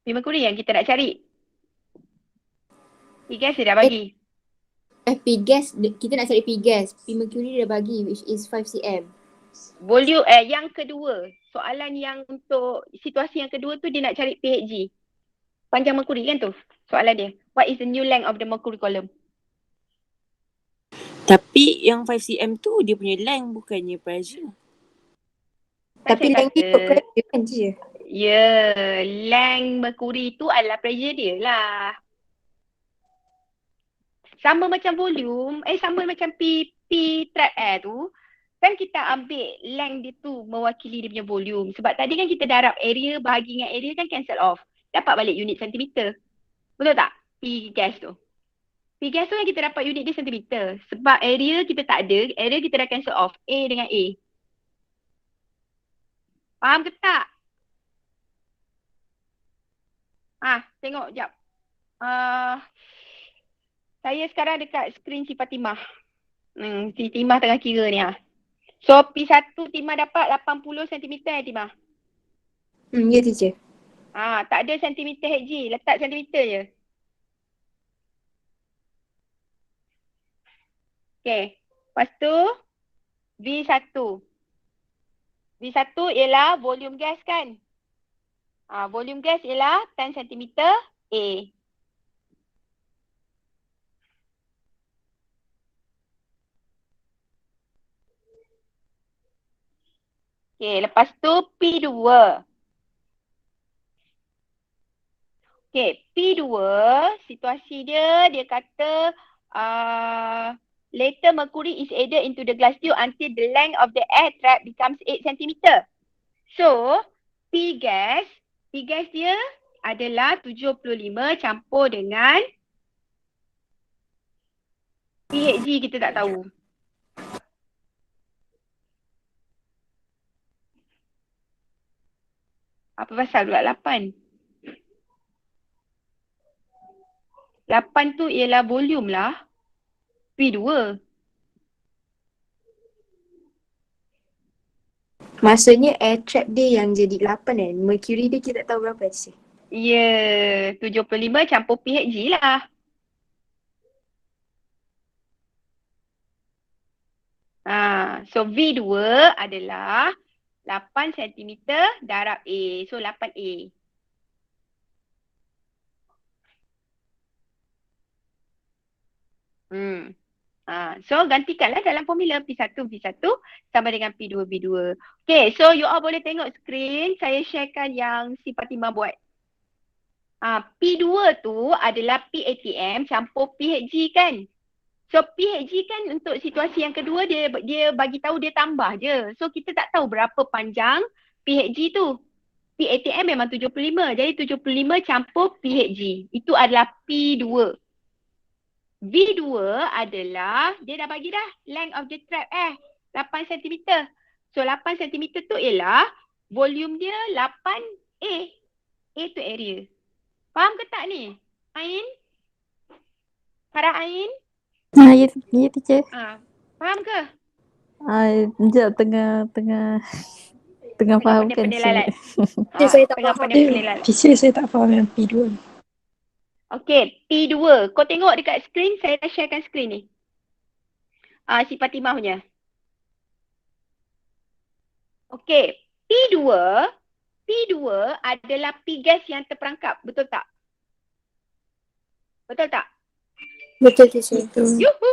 P mercury yang kita nak cari. P-gas dia dah bagi. P-gas, kita nak cari P-gas. P mercury dia dah bagi which is 5 cm. Volume yang kedua. Soalan yang untuk situasi yang kedua tu dia nak cari PHG. Panjang mercury kan tu soalan dia. What is the new length of the mercury column? Tapi yang 5 cm tu dia punya length bukannya pressure. Tapi length dia ikut pressure kan je? Ya, length mercury tu adalah pressure dia lah. Sama macam volume, sama macam P trap air tu. Kan kita ambil length dia tu mewakili dia punya volume. Sebab tadi kan kita darab area bahagi dengan area kan cancel off. Dapat balik unit sentimeter. Betul tak? P gas tu. P gas tu kan kita dapat unit dia sentimeter. Sebab area kita tak ada, area kita dah cancel off. A dengan A. Faham ke tak? Tengok jap. Saya sekarang dekat skrin si Fatimah. Si Timah tengah kira ni So P1 Timah dapat 80 cm Timah. Ya teacher. Tak ada sentimeter HG, letak sentimeter je. Okay. Lepas tu V1. V1 ialah volume gas kan? Volume gas ialah 10 cm A. Okay, lepas tu P2. Okay, P2, situasi dia kata later mercury is added into the glass tube until the length of the air trap becomes 8 cm. So, P gas dia adalah 75 campur dengan PHG kita tak tahu. Apa pasal pula 8? 8 tu ialah volume lah. P2. Maksudnya air trap dia yang jadi 8 kan? Mercury dia kita tak tahu berapa sih? Ya, 75 campur PHG lah. So V2 adalah 8 cm darab A. So 8A. So gantikanlah dalam formula P1 sama dengan P2 V2. Okay, so you all boleh tengok screen. Saya sharekan yang si Fatimah buat. P2 tu adalah PATM campur PHG kan. So PHG kan untuk situasi yang kedua dia bagi tahu dia tambah je. So kita tak tahu berapa panjang PHG tu. PATM memang 75. Jadi 75 campur PHG. Itu adalah P2. V2 adalah, dia dah bagi dah length of the trap 8 cm. So 8 cm tu ialah volume dia 8A. A tu area. Faham ke tak ni? Ain? Farah Ain? Ya teacher. Faham ke? Sekejap tengah faham kan. Saya tak faham. Teacher saya tak faham yang P2. Okay, P2. Kau tengok dekat screen, saya dah sharekan screen ni. Si Fatimah punya. Okay, P2 adalah P gas yang terperangkap. Betul tak? Betul tak? Betul teacher. Yuhu.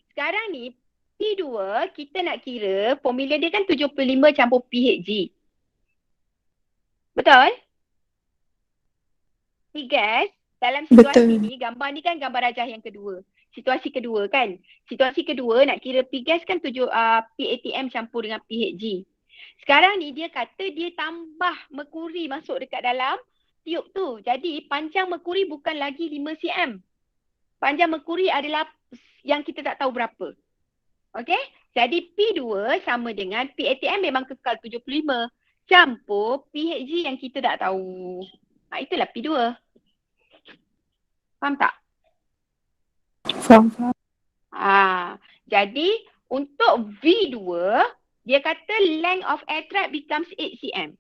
Sekarang ni P2 kita nak kira formula dia kan 75 campur PHG. Betul? P gas dalam situasi ni, gambar ni kan gambar rajah yang kedua. Situasi kedua kan. Situasi kedua nak kira P gas kan PATM campur dengan PHG. Sekarang ni dia kata dia tambah merkuri masuk dekat dalam tiup tu. Jadi panjang merkuri bukan lagi 5 cm. Panjang merkuri adalah yang kita tak tahu berapa. Okay? Jadi P2 sama dengan PATM memang kekal 75 campur PHG yang kita tak tahu. Itulah P2. Faham tak? Faham. Jadi untuk V2 dia kata length of air trap becomes 8 cm.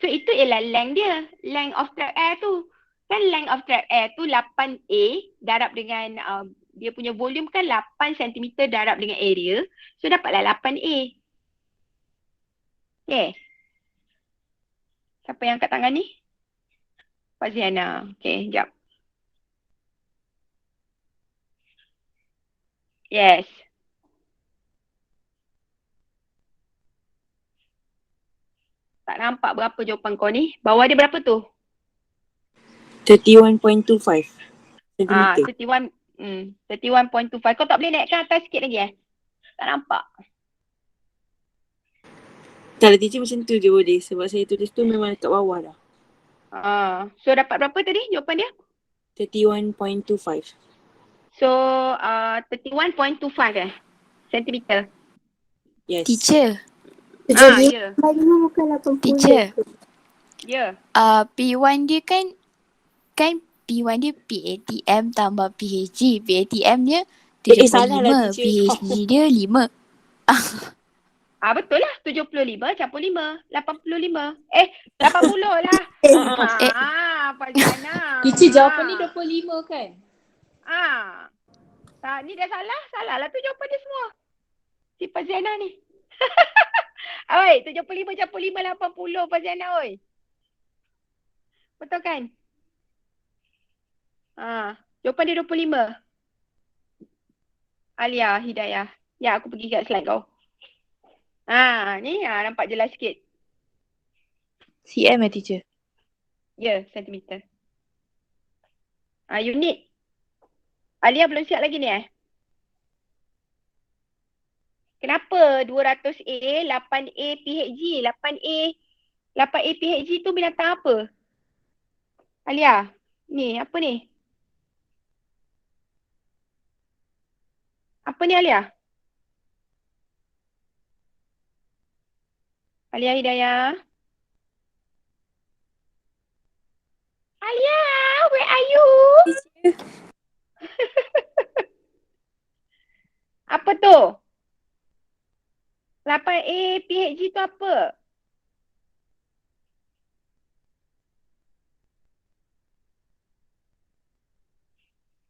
So itu ialah length dia. Length of trap air tu. Kan length of trap air tu 8A darab dengan dia punya volume kan 8 cm darab dengan area. So dapatlah 8A. Okay. Siapa yang angkat tangan ni? Faziana. Okay, sekejap. Yes. Tak nampak berapa jawapan kau ni. Bawah dia berapa tu? 31.25 cm. 31.25. Kau tak boleh naikkan atas sikit lagi Tak nampak. Tak, teacher macam tu je boleh. Sebab saya tulis tu memang dekat bawah dah. So dapat berapa tadi jawapan dia? 31.25. So 31.25 centimeter. Yes. Teacher. Ya. Bukan 80. Teacher. Ya. P1 dia kan P1 dia PATM tambah PHG. PATM dia 75, salah lah, PHG dia 5. Betul lah. 75 campur 5. 85. 80 lah. Faziana. Teacher jawapan ni 25 kan? Tak, ni dah salah. Salah lah tu jawapan dia semua. Si Faziana ni. Oi, 75 campur 5, 80 Faziana oi. Betul kan? Jawapan dia 25. Alia Hidayah. Ya, aku pergi kat slide kau. Ni nampak jelas sikit. CM teacher. Ya, sentimeter. Unit. Alia belum siap lagi ni Kenapa 200A, 8A PHG? 8A PHG tu binatang apa? Alia, ni apa ni? Apa ni Alia? Alia Hidayah. Alia, where are you? Apa tu? 8A PHG tu apa?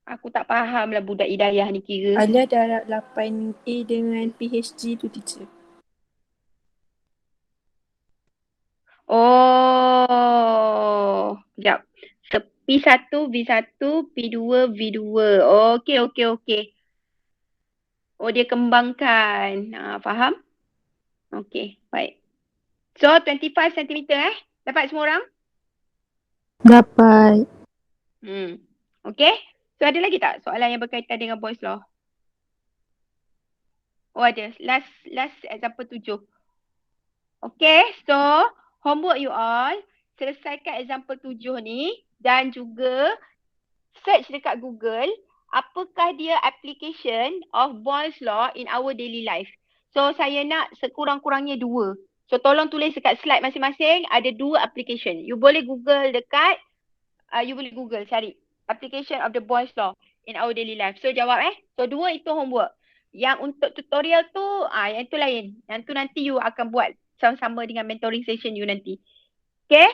Aku tak faham lah budak Hidayah ni kira. Alia darab 8A dengan PHG tu teacher. Oh, sekejap. P1, V1, P2, V2. Okey. Oh, dia kembangkan. Faham? Okey, baik. So, 25 cm Dapat semua orang? Dapat. Okey. So, ada lagi tak soalan yang berkaitan dengan Boyle's Law? Oh, ada. Last example 7. Okay, so homework you all, selesaikan example 7 ni dan juga search dekat Google apakah dia application of Boyle's Law in our daily life. So saya nak sekurang-kurangnya 2. So tolong tulis dekat slide masing-masing ada 2 application. You boleh Google dekat, cari application of the Boyle's Law in our daily life. So jawab So 2 itu homework. Yang untuk tutorial tu, yang tu lain. Yang tu nanti you akan buat sama-sama dengan mentoring session you nanti. Okay?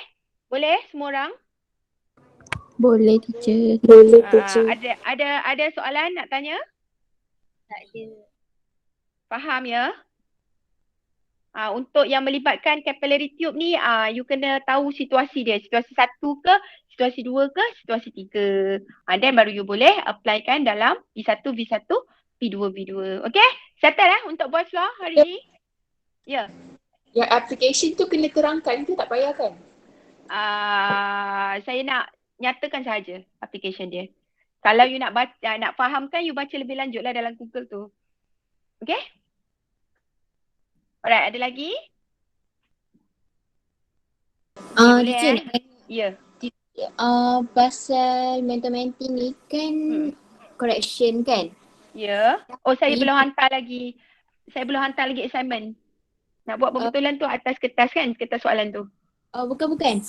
Boleh semua orang? Boleh teacher. Boleh teacher. Ada soalan nak tanya? Tak ada. Faham ya? Untuk yang melibatkan capillary tube ni, you kena tahu situasi dia. Situasi 1 ke, situasi 2 ke, situasi 3. Then baru you boleh applykan dalam P1, V1, P2, V2. Okay? Settle untuk Boyle's Law hari ni? Ya. Yang application tu kena terangkan ke tak payah kan? Saya nak nyatakan sahaja application dia. Kalau you nak nak fahamkan, you baca lebih lanjut lah dalam Google tu. Okay? Alright, ada lagi? Teacher, Ya. pasal mentor-mentor ni kan correction kan? Ya. Oh, saya belum hantar lagi. Saya belum hantar lagi assignment. Nak buat pembetulan tu atas kertas kan? Kertas soalan tu. Bukan.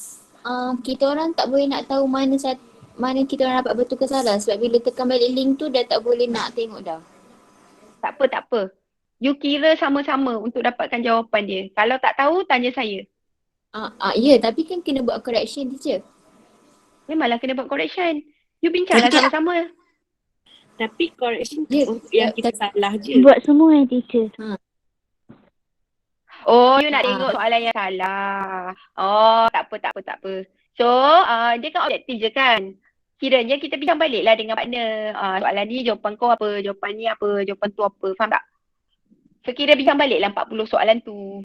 Kita orang tak boleh nak tahu mana kita orang dapat betul ke salah sebab bila tekan balik link tu dah tak boleh nak tengok dah. Tak apa. You kira sama-sama untuk dapatkan jawapan dia. Kalau tak tahu, tanya saya. Ya, tapi kan kena buat correction teacher. Memanglah kena buat correction. You bincanglah sama-sama. Tapi correction tu yang kita salah je. Buat semua teacher. Oh, you nak tengok soalan yang salah. Oh, tak apa. So, dia kan objektif je kan. Kiranya kita bincang balik lah dengan partner. Soalan ni jawapan kau apa, jawapan ni apa, jawapan tu apa. Faham tak? So, kira bincang balik lah 40 soalan tu.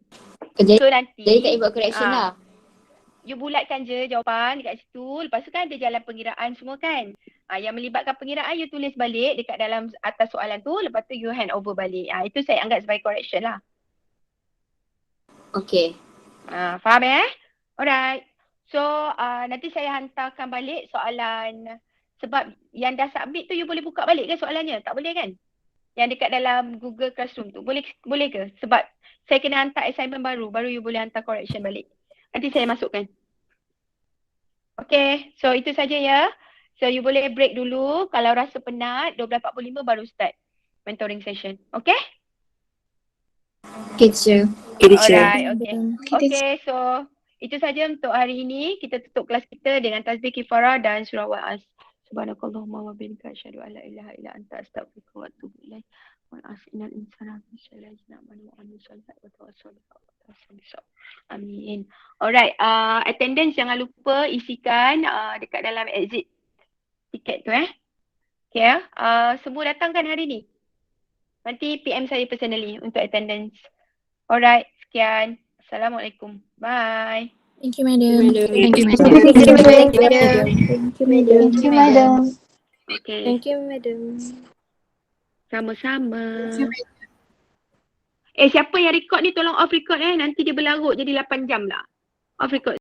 Jadi nanti tak buat correction lah. You bulatkan je jawapan dekat situ. Lepas tu kan ada jalan pengiraan semua kan. Yang melibatkan pengiraan you tulis balik dekat dalam atas soalan tu. Lepas tu you hand over balik. Itu saya anggap sebagai correction lah. Okay. Faham Alright. So nanti saya hantarkan balik soalan. Sebab yang dah submit tu you boleh buka balik ke soalannya? Tak boleh kan? Yang dekat dalam Google Classroom tu. Boleh ke? Sebab saya kena hantar assignment baru. Baru you boleh hantar correction balik. Nanti saya masukkan. Okay. So itu saja ya. So you boleh break dulu. Kalau rasa penat 12.45 baru start mentoring session. Okay? Okay teacher. Alright. Okay. So itu saja untuk hari ini. Kita tutup kelas kita dengan tasbih kifarah dan surah wa'as. Subhanakallahumma wa bihamdika asyhadu an la ilaha illa anta astaghfiruka wa atubu ilaik. Wa asnal insana fi salajna man wa amin salat wa tawassul. Amin. Alright, attendance jangan lupa isikan dekat dalam exit tiket tu Okay, semua datang kan hari ni? Nanti PM saya personally untuk attendance. Alright, sekian. Assalamualaikum. Bye. Thank you, madam. Thank you, madam. Thank you, madam. Thank you, madam. Thank you, madam. Okay. Thank you, madam. Sama-sama. Siapa yang record ni tolong off record nanti dia berlarut jadi 8 jam lah. Off record.